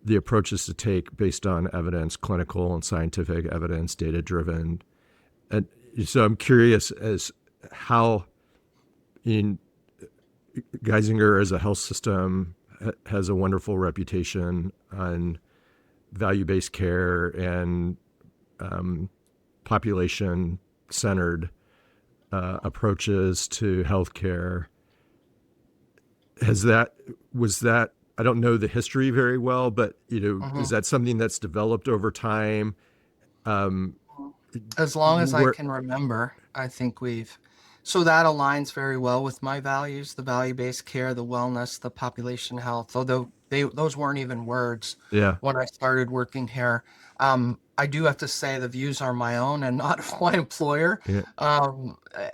the approaches to take based on evidence, clinical and scientific evidence, data driven. And so I'm curious as how in Geisinger as a health system has a wonderful reputation on value-based care and population-centered approaches to healthcare. Was that, I don't know the history very well, but Hmm. is that something that's developed over time? Um, As long as I where, can remember, I think so that aligns very well with my values: the value-based care, the wellness, the population health, although those weren't even words yeah, when I started working here. I do have to say the views are my own and not of my employer. yeah,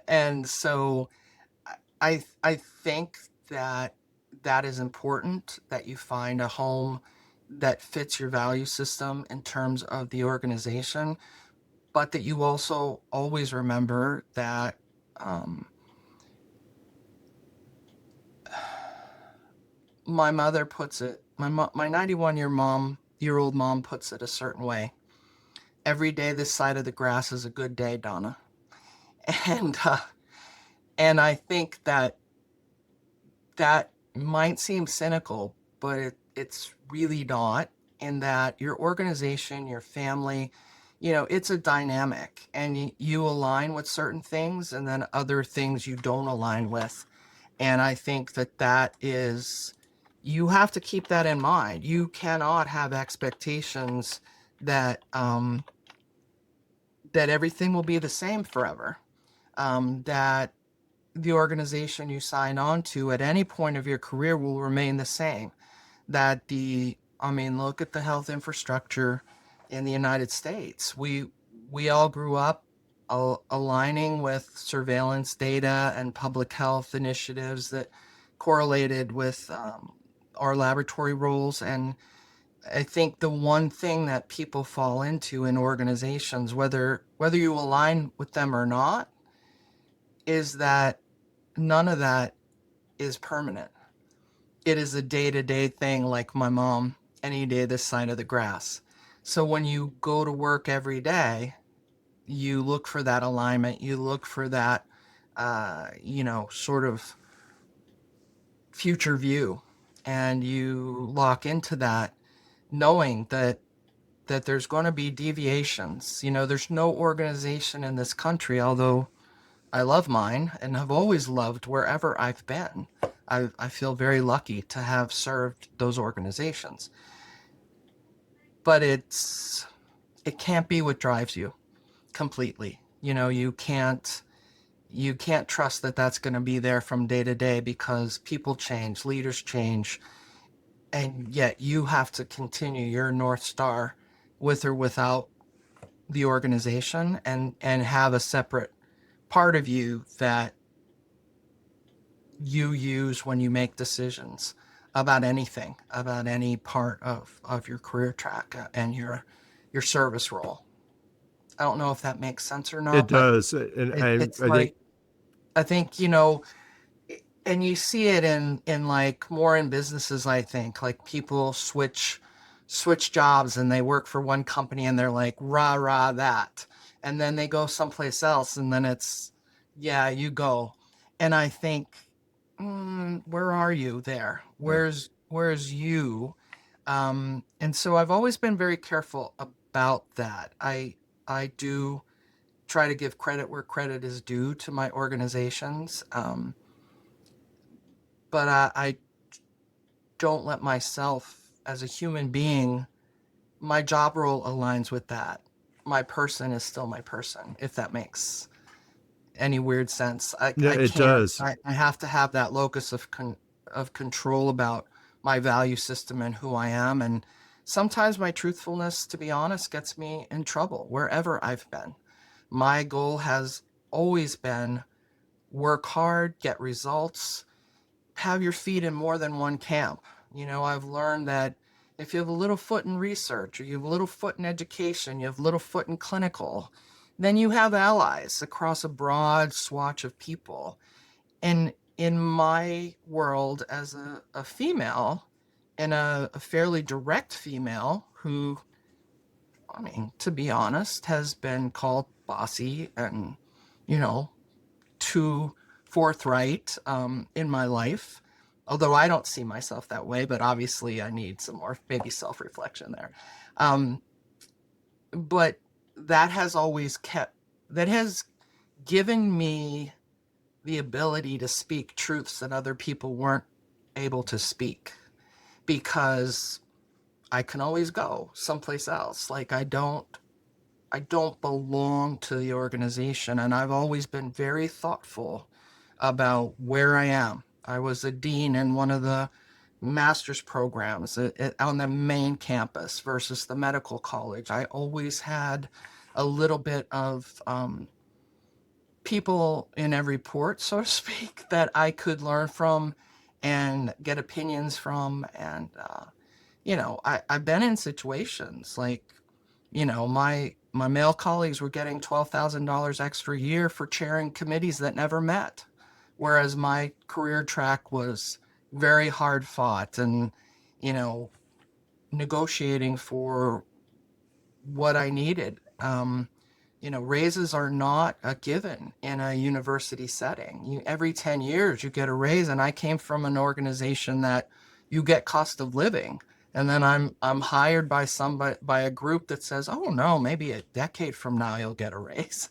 And so I think that that is important, that you find a home that fits your value system in terms of the organization, but that you also always remember that Um, my mother puts it, my 91-year-old mom puts it a certain way. Every day this side of the grass is a good day, Donna. And and I think that that might seem cynical, but it's really not. In that your organization, your family, it's a dynamic, and you align with certain things, and then other things you don't align with. And I think that that is, you have to keep that in mind. You cannot have expectations that that everything will be the same forever. That the organization you sign on to at any point of your career will remain the same. That I mean, look at the health infrastructure in the United States. We all grew up aligning with surveillance data and public health initiatives that correlated with our laboratory roles. And I think the one thing that people fall into in organizations, whether you align with them or not, is that none of that is permanent. It is a day-to-day thing, like my mom, any day this side of the grass. So when you go to work every day, you look for that alignment, you look for that sort of future view, and you lock into that, knowing that there's going to be deviations. There's no organization in this country, although I love mine and have always loved wherever I've been. I feel very lucky to have served those organizations. But it can't be what drives you completely. You can't trust that that's going to be there from day to day, because people change, leaders change, and yet you have to continue your North Star with or without the organization, and have a separate part of you that you use when you make decisions about anything, about any part of your career track and your service role. I don't know if that makes sense or It not, but does. And it's I think like, I think, and you see it in like more in businesses. I think like people switch jobs, and they work for one company and they're like rah rah that, and then they go someplace else, and then it's, yeah, you go. And I think, where are you there? yeah. Where's you? And so I've always been very careful about that. I do try to give credit where credit is due to my organizations, but I don't let myself as a human being, my job role aligns with that. My person is still my person, if that makes any weird sense. Yeah, I it can't, does. I have to have that locus of control about my value system and who I am. And sometimes my truthfulness, to be honest, gets me in trouble wherever I've been. My goal has always been work hard, get results, have your feet in more than one camp. I've learned that if you have a little foot in research, or you have a little foot in education, you have a little foot in clinical, then you have allies across a broad swatch of people. And in my world, as a female, and a fairly direct female who, I mean, to be honest, has been called bossy and, you know, too forthright in my life. Although I don't see myself that way, but obviously I need some more maybe self reflection there. Um, but that has always kept, that has given me the ability to speak truths that other people weren't able to speak, because I can always go someplace else. Like I don't belong to the organization, and I've always been very thoughtful about where I am. I was a dean in one of the master's programs on the main campus versus the medical college. I always had a little bit of people in every port, so to speak, that I could learn from and get opinions from. And I've been in situations like, my my male colleagues were getting $12,000 extra a year for chairing committees that never met, whereas my career track was very hard fought and, you know, negotiating for what I needed. Raises are not a given in a university setting. Every 10 years you get a raise, and I came from an organization that you get cost of living. And then I'm hired by by a group that says, "Oh no, maybe a decade from now you'll get a raise."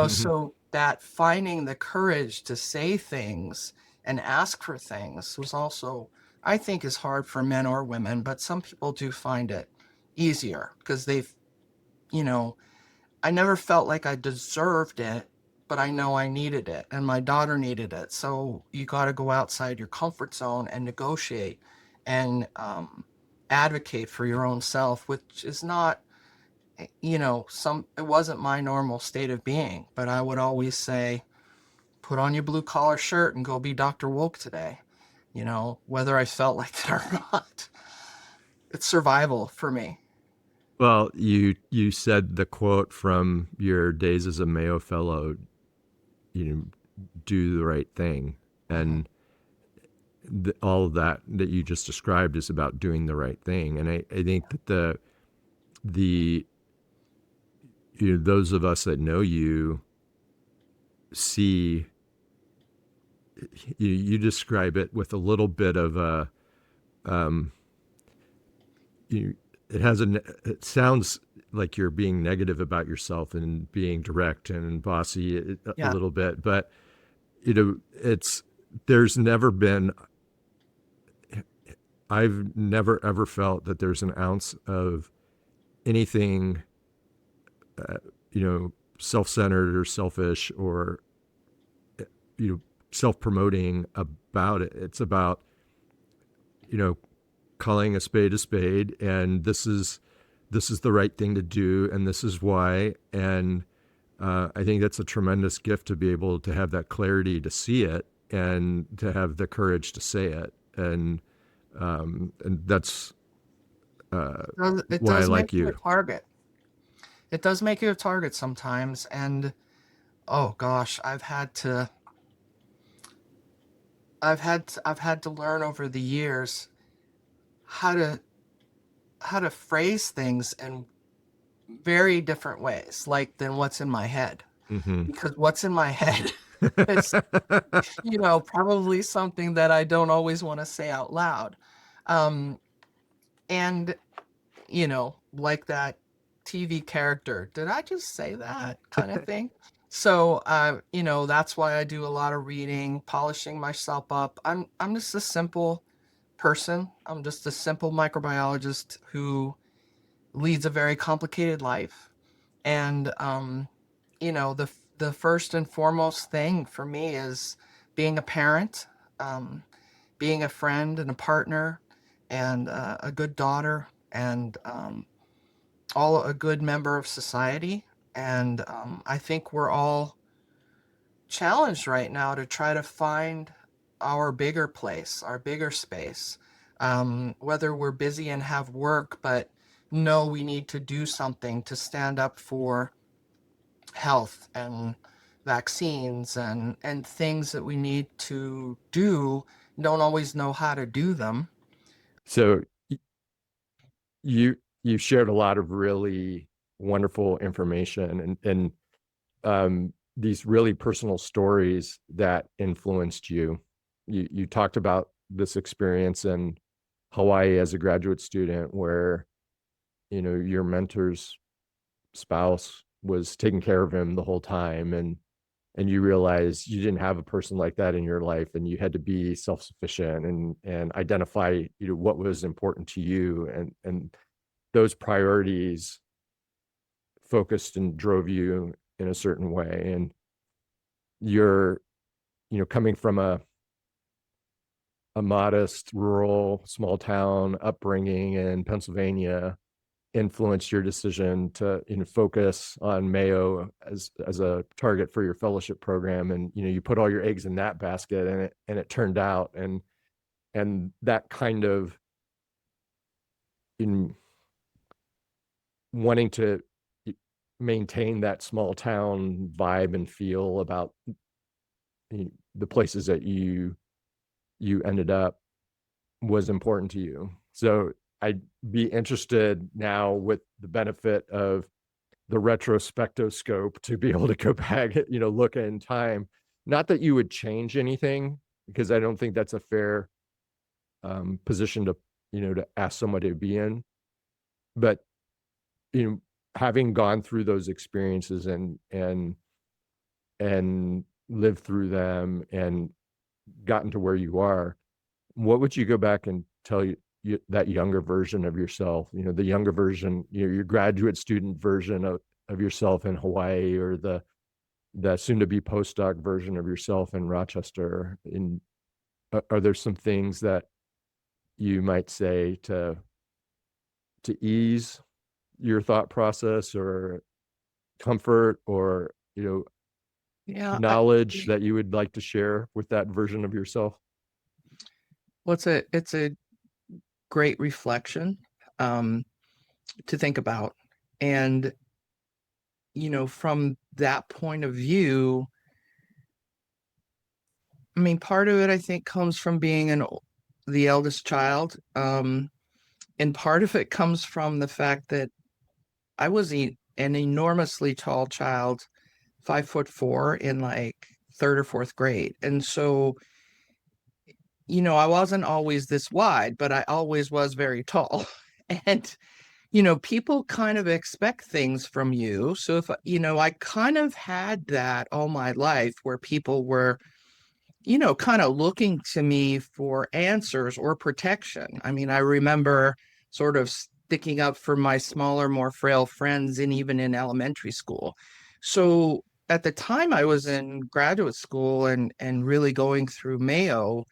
So that finding the courage to say things and ask for things was also, I think, is hard for men or women, but some people do find it easier because you know, I never felt like I deserved it, but I know I needed it and my daughter needed it. So you got to go outside your comfort zone and negotiate and advocate for your own self, which is not, it wasn't my normal state of being, but I would always say, put on your blue collar shirt and go be Dr. Wolk today, whether I felt like it or not. It's survival for me. Well, you said the quote from your days as a Mayo Fellow, do the right thing, Mhm. and all of that you just described is about doing the right thing. And I think that the those of us that know you see you describe it with a little bit of a um, you it sounds like you're being negative about yourself and being direct and bossy a Yeah. little bit, but it's there's never been I've never ever felt that there's an ounce of anything uh, self-centered or selfish or you know self-promoting about it. It's about you know calling a spade, and this is the right thing to do, and this is why. And I think that's a tremendous gift to be able to have that clarity to see it and to have the courage to say it. And that's It why I does make like you a you. target. It does make you a target sometimes. And oh gosh, I've had to learn over the years how to phrase things in very different ways, like than what's in my head. Hmm. Because what's in my head is, probably something that I don't always want to say out loud. Um, and like that TV character. Did I just say that kind of thing? So, that's why I do a lot of reading, polishing myself up. I'm just a simple person. I'm just a simple microbiologist who leads a very complicated life. And the first and foremost thing for me is being a parent, um, being a friend and a partner, and a good daughter, and all a good member of society. And I think we're all challenged right now to try to find our bigger place, our bigger space. Whether we're busy and have work, but know we need to do something to stand up for health and vaccines and things that we need to do, don't always know how to do them. So you shared a lot of really wonderful information and these really personal stories that influenced you. You talked about this experience in Hawaii as a graduate student where your mentor's spouse was taking care of him the whole time, and you realize you didn't have a person like that in your life, and you had to be self-sufficient and identify what was important to you, and those priorities focused and drove you in a certain way. And you're coming from a modest rural small town upbringing in Pennsylvania influenced your decision to focus on Mayo as a target for your fellowship program, and you put all your eggs in that basket, and it turned out. And that kind of in wanting to maintain that small town vibe and feel about the places that you ended up was important to you. So I'd be interested now, with the benefit of the retrospectoscope, to be able to go back, look in time. Not that you would change anything, because I don't think that's a fair position to, to ask somebody to be in. But, having gone through those experiences and lived through them and gotten to where you are, what would you go back and tell that younger version of yourself, the younger version, your graduate student version of yourself in Hawaii, or the soon to be postdoc version of yourself in Rochester? Are there some things that you might say to ease your thought process, or comfort, or, Yeah, knowledge that you would like to share with that version of yourself? well, it's a great reflection to think about. And, from that point of view, I mean, part of it, I think, comes from being the eldest child. And part of it comes from the fact that I was an enormously tall child, 5'4" in like third or fourth grade. And so, I wasn't always this wide, but I always was very tall. And, people kind of expect things from you. So if, I kind of had that all my life, where people were, kind of looking to me for answers or protection. I mean, I remember sort of sticking up for my smaller, more frail friends, and even in elementary school. So at the time I was in graduate school and really going through Mayo,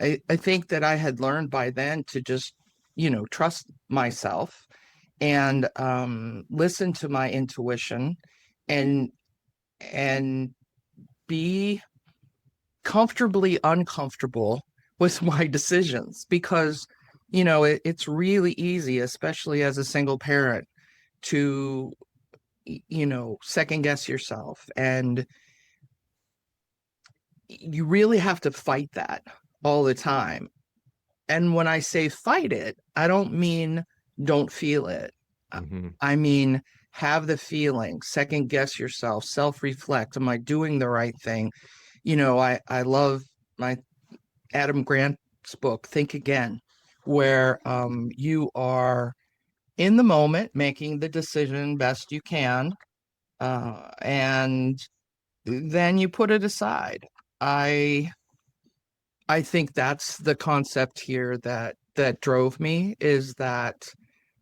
I think that I had learned by then to just, trust myself and listen to my intuition and and be comfortably uncomfortable with my decisions, because it's really easy, especially as a single parent, to second guess yourself, and you really have to fight that all the time. And when I say fight it, I don't mean don't feel it. Mm-hmm. I mean, have the feeling, second guess yourself, self-reflect. Am I doing the right thing? I love my Adam Grant's book, Think Again, where you are in the moment making the decision best you can, and then you put it aside. I I think that's the concept here that drove me, is that,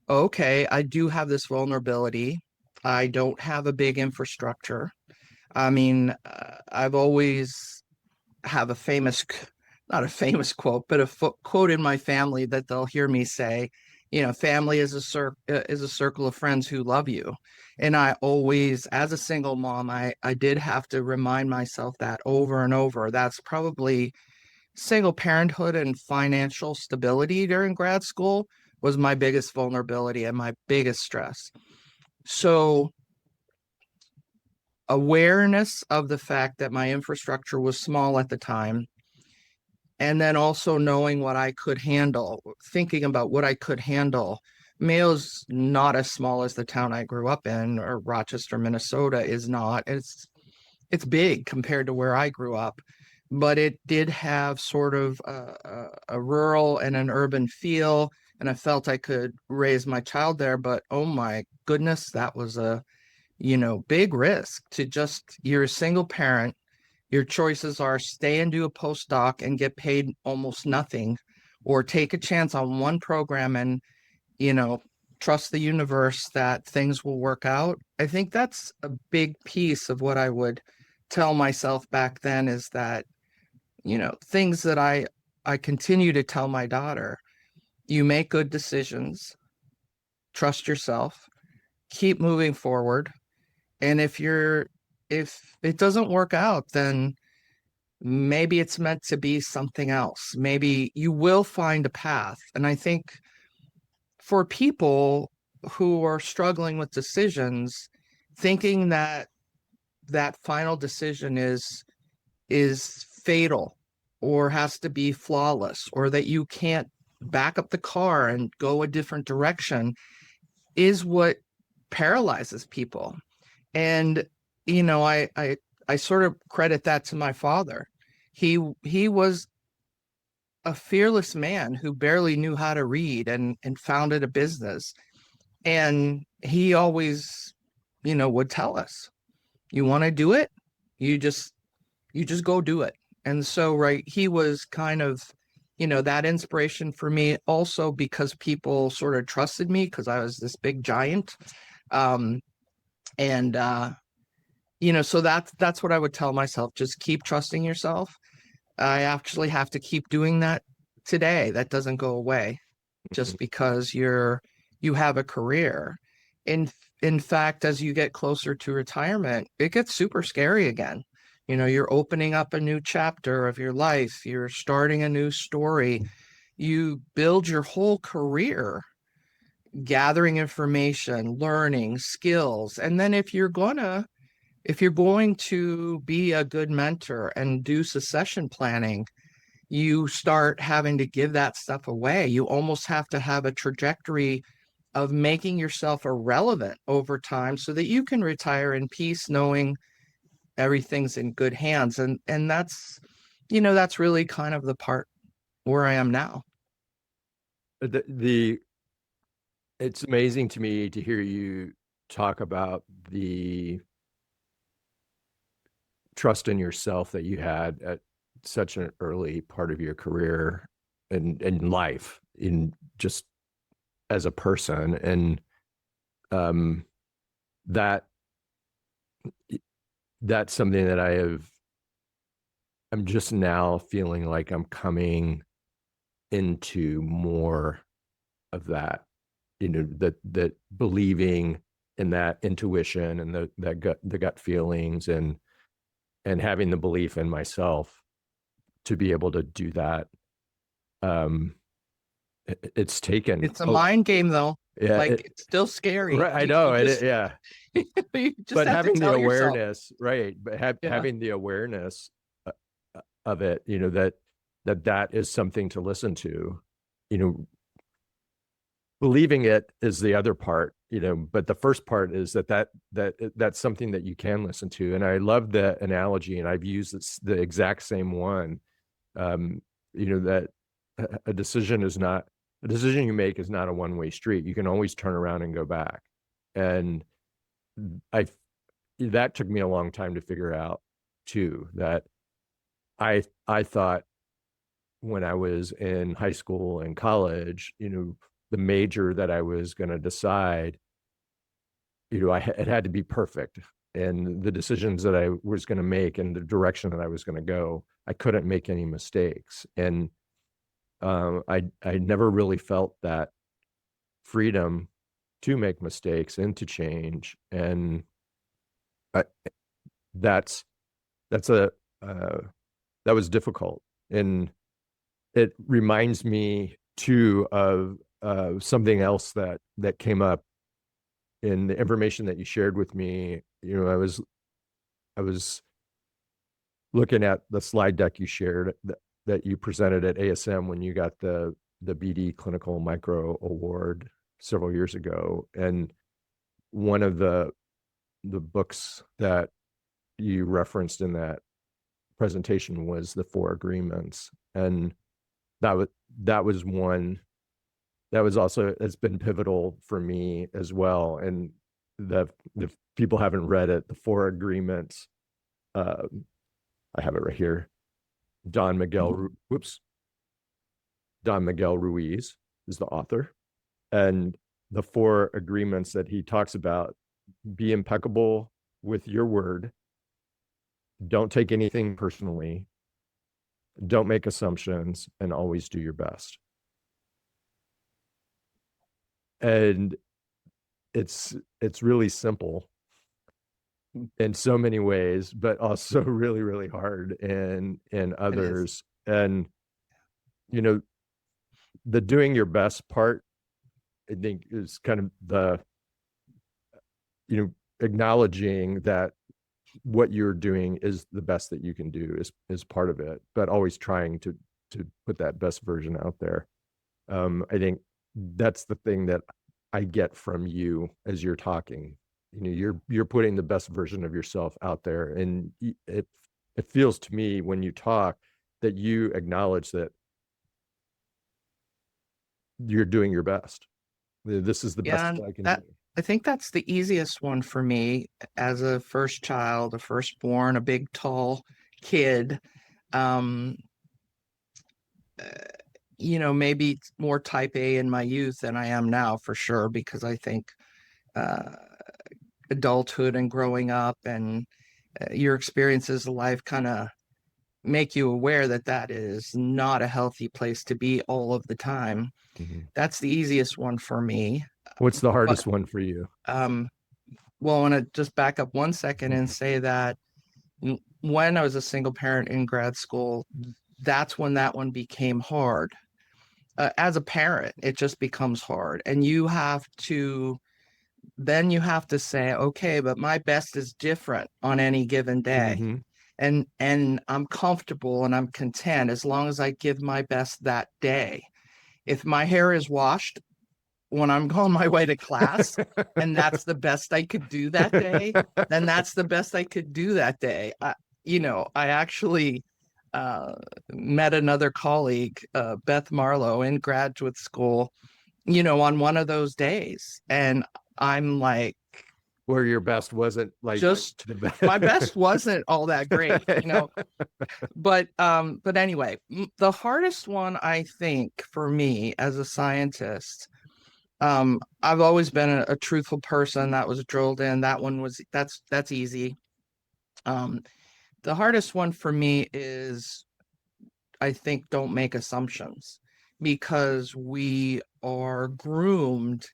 okay, I do have this vulnerability. I don't have a big infrastructure. I mean, I've always have a not a famous quote, but a quote in my family that they'll hear me say, family is a circle of friends who love you. And I always, as a single mom, I did have to remind myself that over and over. That's probably single parenthood, and financial stability during grad school was my biggest vulnerability and my biggest stress. So awareness of the fact that my infrastructure was small at the time, and then also knowing what I could handle, thinking about what I could handle. Mayo's not as small as the town I grew up in, or Rochester, Minnesota is not. It's big compared to where I grew up, but it did have sort of a rural and an urban feel, and I felt I could raise my child there. But oh my goodness, that was a big risk. You're a single parent, your choices are stay and do a postdoc and get paid almost nothing, or take a chance on one program and, you know, trust the universe that things will work out. I think that's a big piece of what I would tell myself back then, is that, things that I continue to tell my daughter: you make good decisions, trust yourself, keep moving forward. And if it doesn't work out, then maybe it's meant to be something else. Maybe you will find a path. And I think for people who are struggling with decisions, thinking that that final decision is fatal or has to be flawless, or that you can't back up the car and go a different direction, is what paralyzes people. And I sort of credit that to my father. He was a fearless man who barely knew how to read and founded a business. And he always, would tell us, you want to do it, you just go do it. And so, right, he was kind of, that inspiration for me, also because people sort of trusted me because I was this big giant. Um, and so that's what I would tell myself. Just keep trusting yourself. I actually have to keep doing that today. That doesn't go away just because you have a career. In fact, as you get closer to retirement, it gets super scary again. You're opening up a new chapter of your life. You're starting a new story. You build your whole career gathering information, learning skills. And then if you're going to be a good mentor and do succession planning, you start having to give that stuff away. You almost have to have a trajectory of making yourself irrelevant over time so that you can retire in peace, knowing everything's in good hands. And that's really kind of the part where I am now. It's amazing to me to hear you talk about the trust in yourself that you had at such an early part of your career and in life, in just as a person. And that that's something that I'm just now feeling like I'm coming into more of that, that believing in that intuition and the gut feelings, and having the belief in myself to be able to do that. It's a mind game, though. Yeah, it's still scary. Right, I know. You just But have to having the tell yourself. awareness, right? But Yeah. having the awareness of it, that is something to listen to. Believing it is the other part, but the first part is that's something that you can listen to. And I love the analogy, and I've used the exact same one. That a decision you make is not a one-way street. You can always turn around and go back. And that took me a long time to figure out too, that I thought when I was in high school and college, the major that I was going to decide, it had to be perfect. And the decisions that I was going to make and the direction that I was going to go, I couldn't make any mistakes. And I never really felt that freedom to make mistakes and to change. And that was difficult. And it reminds me too of something else that came up in the information that you shared with me. I was looking at the slide deck you shared that you presented at ASM when you got the BD Clinical Micro Award several years ago. And one of the books that you referenced in that presentation was the 4 Agreements. And that was one that was also, it's been pivotal for me as well. And the people haven't read it, the 4 Agreements, I have it right here. Don Miguel Ruiz is the author. And the 4 agreements that he talks about: be impeccable with your word, don't take anything personally, don't make assumptions, and always do your best. And it's really simple in so many ways, but also really, really hard in others. And the doing your best part, I think, is kind of the acknowledging that what you're doing is the best that you can do is part of it, but always trying to put that best version out there. I think that's the thing that I get from you as you're talking. You're putting the best version of yourself out there, and it feels to me when you talk that you acknowledge that you're doing your best. This is the Yeah, best and I can that do. I think that's the easiest one for me as a first child, a firstborn, a big tall kid. Um, maybe more type A in my youth than I am now for sure, because I think uh, adulthood and growing up and your experiences of life kind of make you aware that that is not a healthy place to be all of the time. Mhm. That's the easiest one for me. What's the But hardest one for you? well, I want to just back up 1 second and say that when I was a single parent in grad school, that's when that one became hard. As a parent, it just becomes hard. And you have to say, okay, but my best is different on any given day. Mm-hmm. And I'm comfortable and I'm content as long as I give my best that day. If my hair is washed when I'm on my way to class and that's the best I could do that day, then that's the best I could do that day. I actually met another colleague, Beth Marlowe, in graduate school, on one of those days. And I'm like, Where your best wasn't like just the best. my best wasn't all that great, but anyway, the hardest one I think for me as a scientist, I've always been a truthful person. That was drilled in. That's easy. The hardest one for me is, I think, don't make assumptions, because we are groomed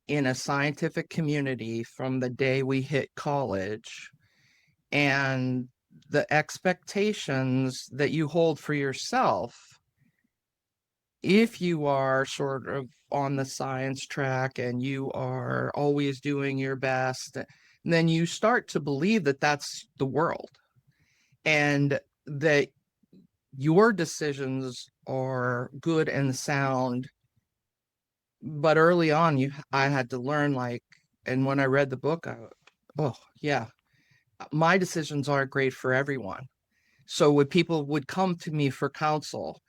in a scientific community from the day we hit college, and the expectations that you hold for yourself, if you are sort of on the science track and you are always doing your best, then you start to believe that that's the world, and that your decisions are good and sound. But early on, I had to learn, and when I read the book, oh yeah, my decisions aren't great for everyone. So when people would come to me for counsel,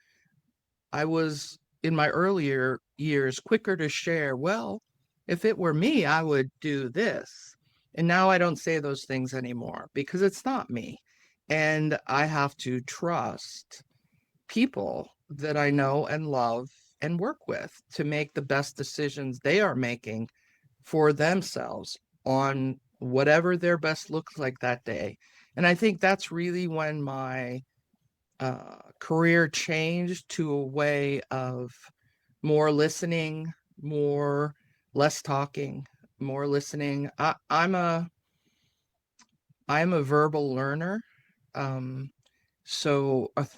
I was in my earlier years quicker to share, well, if it were me, I would do this. And now I don't say those things anymore because it's not me. And I have to trust people that I know and love and work with to make the best decisions they are making for themselves on whatever their best looks like that day. And I think that's really when my career changed to a way of more listening, more less talking, more listening. I'm a verbal learner, um,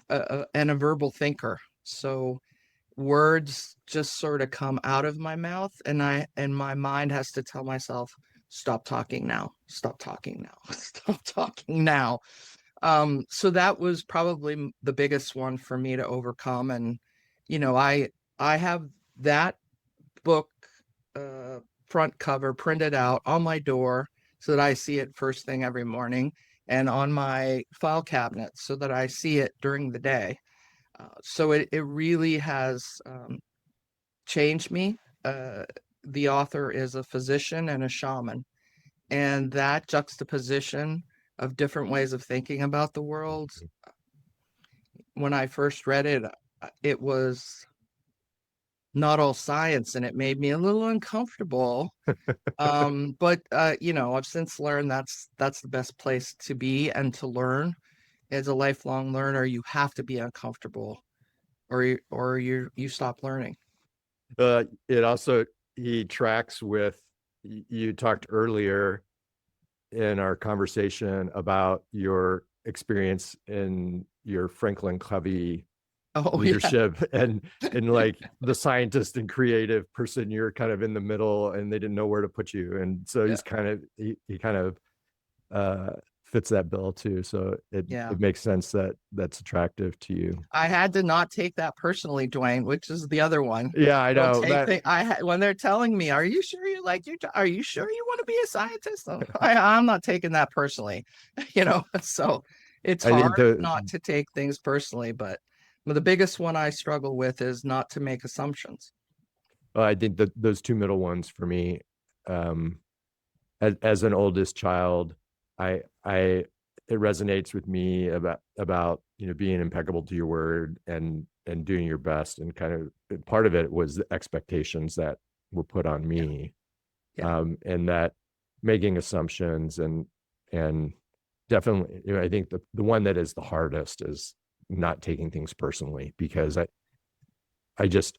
and a verbal thinker. So words just sort of come out of my mouth, and my mind has to tell myself, stop talking now, stop talking now, stop talking now. So that was probably the biggest one for me to overcome. And I have that book uh, front cover printed out on my door so that I see it first thing every morning, and on my file cabinet so that I see it during the day. So it really has changed me. The author is a physician and a shaman, and that juxtaposition of different ways of thinking about the world, when I first read it, it was not all science, and it made me a little uncomfortable. But I've since learned that's the best place to be and to learn. As a lifelong learner, you have to be uncomfortable, or you stop learning. It also, he tracks with, you talked earlier in our conversation about your experience in your Franklin Covey Oh, yeah. leadership and like the scientist and creative person, you're kind of in the middle and they didn't know where to put you. And so Yeah. he's kind of, he kind of fits that bill too. So Yeah. it makes sense that that's attractive to you. I had to not take that personally, Duane, which is the other one. Yeah, I Don't know take that. when they're telling me, "Are you sure you like your job? Are you sure you want to be a scientist?" I'm not taking that personally, So it's I think hard not to take things personally, but the biggest one I struggle with is not to make assumptions. I think that those two middle ones for me, um, as an oldest child, I it resonates with me about being impeccable to your word and doing your best, and kind of part of it was the expectations that were put on me, Yeah. and that making assumptions and definitely, I think the one that is the hardest is not taking things personally, because I just,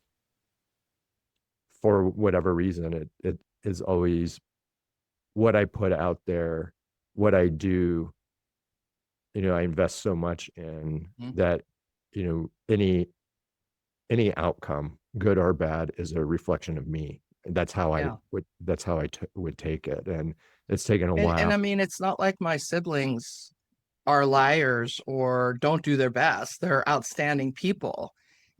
for whatever reason, it is always what I put out there, what I do, I invest so much in Mhm. that, any outcome, good or bad, is a reflection of me. That's how Yeah. I would take it. And it's taken a And while. I mean, it's not like my siblings are liars or don't do their best. They're outstanding people.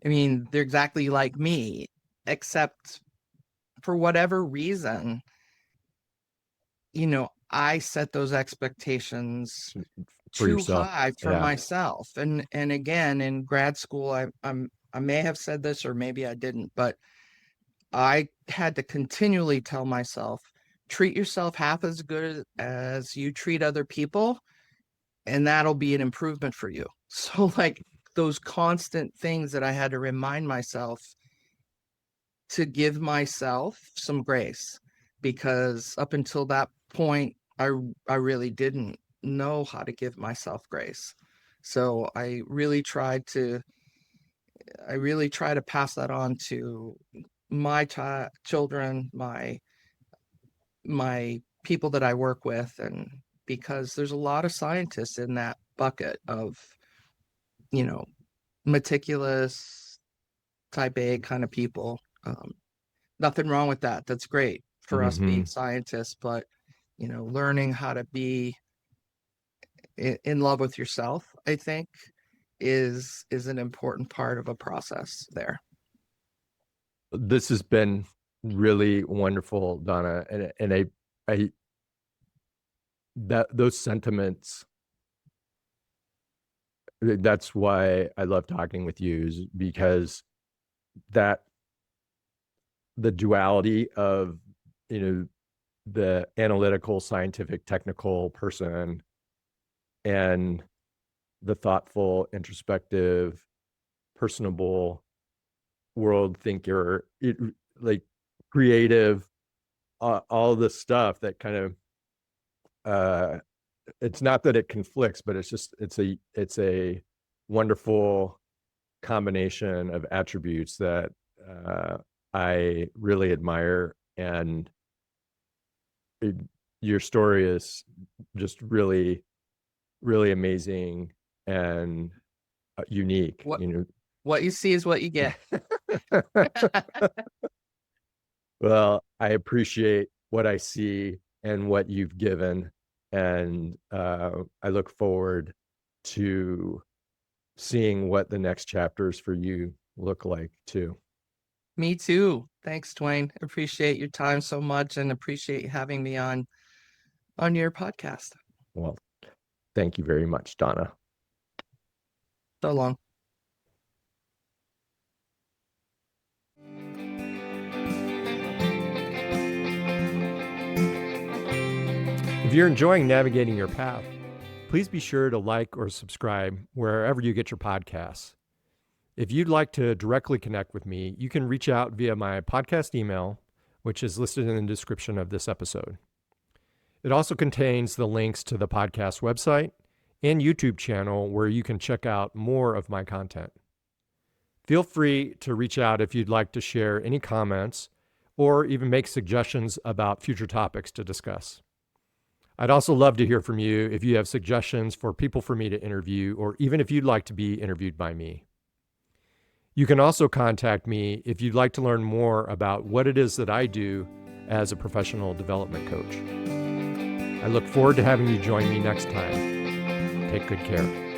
I mean, they're exactly like me, except for whatever reason, I set those expectations For too yourself. high for Yeah. myself. And again, in grad school, I may have said this or maybe I didn't, but I had to continually tell myself, treat yourself half as good as you treat other people, and that'll be an improvement for you. So like those constant things that I had to remind myself to give myself some grace, because up until that point, I really didn't know how to give myself grace. So I really try to pass that on to my children, my people that I work with, and because there's a lot of scientists in that bucket of, you know, meticulous type A kind of people. Nothing wrong with that. That's great for us Mm-hmm. being scientists, but learning how to be in love with yourself, I think, is an important part of a process there. This has been really wonderful, Donna. And I, that those sentiments, that's why I love talking with you, is because that the duality of, the analytical, scientific, technical person and the thoughtful, introspective, personable world thinker, like creative, all the stuff that kind of, it's not that it conflicts, but it's a wonderful combination of attributes that I really admire. And it, your story is just really, really amazing and unique. What you see is what you get. Well, I appreciate what I see and what you've given, and I look forward to seeing what the next chapters for you look like too. Me too. Thanks, Duane. Appreciate your time so much and appreciate having me on your podcast. Well, thank you very much, Donna. So long. If you're enjoying navigating your path, please be sure to like or subscribe wherever you get your podcasts. If you'd like to directly connect with me, you can reach out via my podcast email, which is listed in the description of this episode. It also contains the links to the podcast website and YouTube channel where you can check out more of my content. Feel free to reach out if you'd like to share any comments or even make suggestions about future topics to discuss. I'd also love to hear from you if you have suggestions for people for me to interview, or even if you'd like to be interviewed by me. You can also contact me if you'd like to learn more about what it is that I do as a professional development coach. I look forward to having you join me next time. Take good care.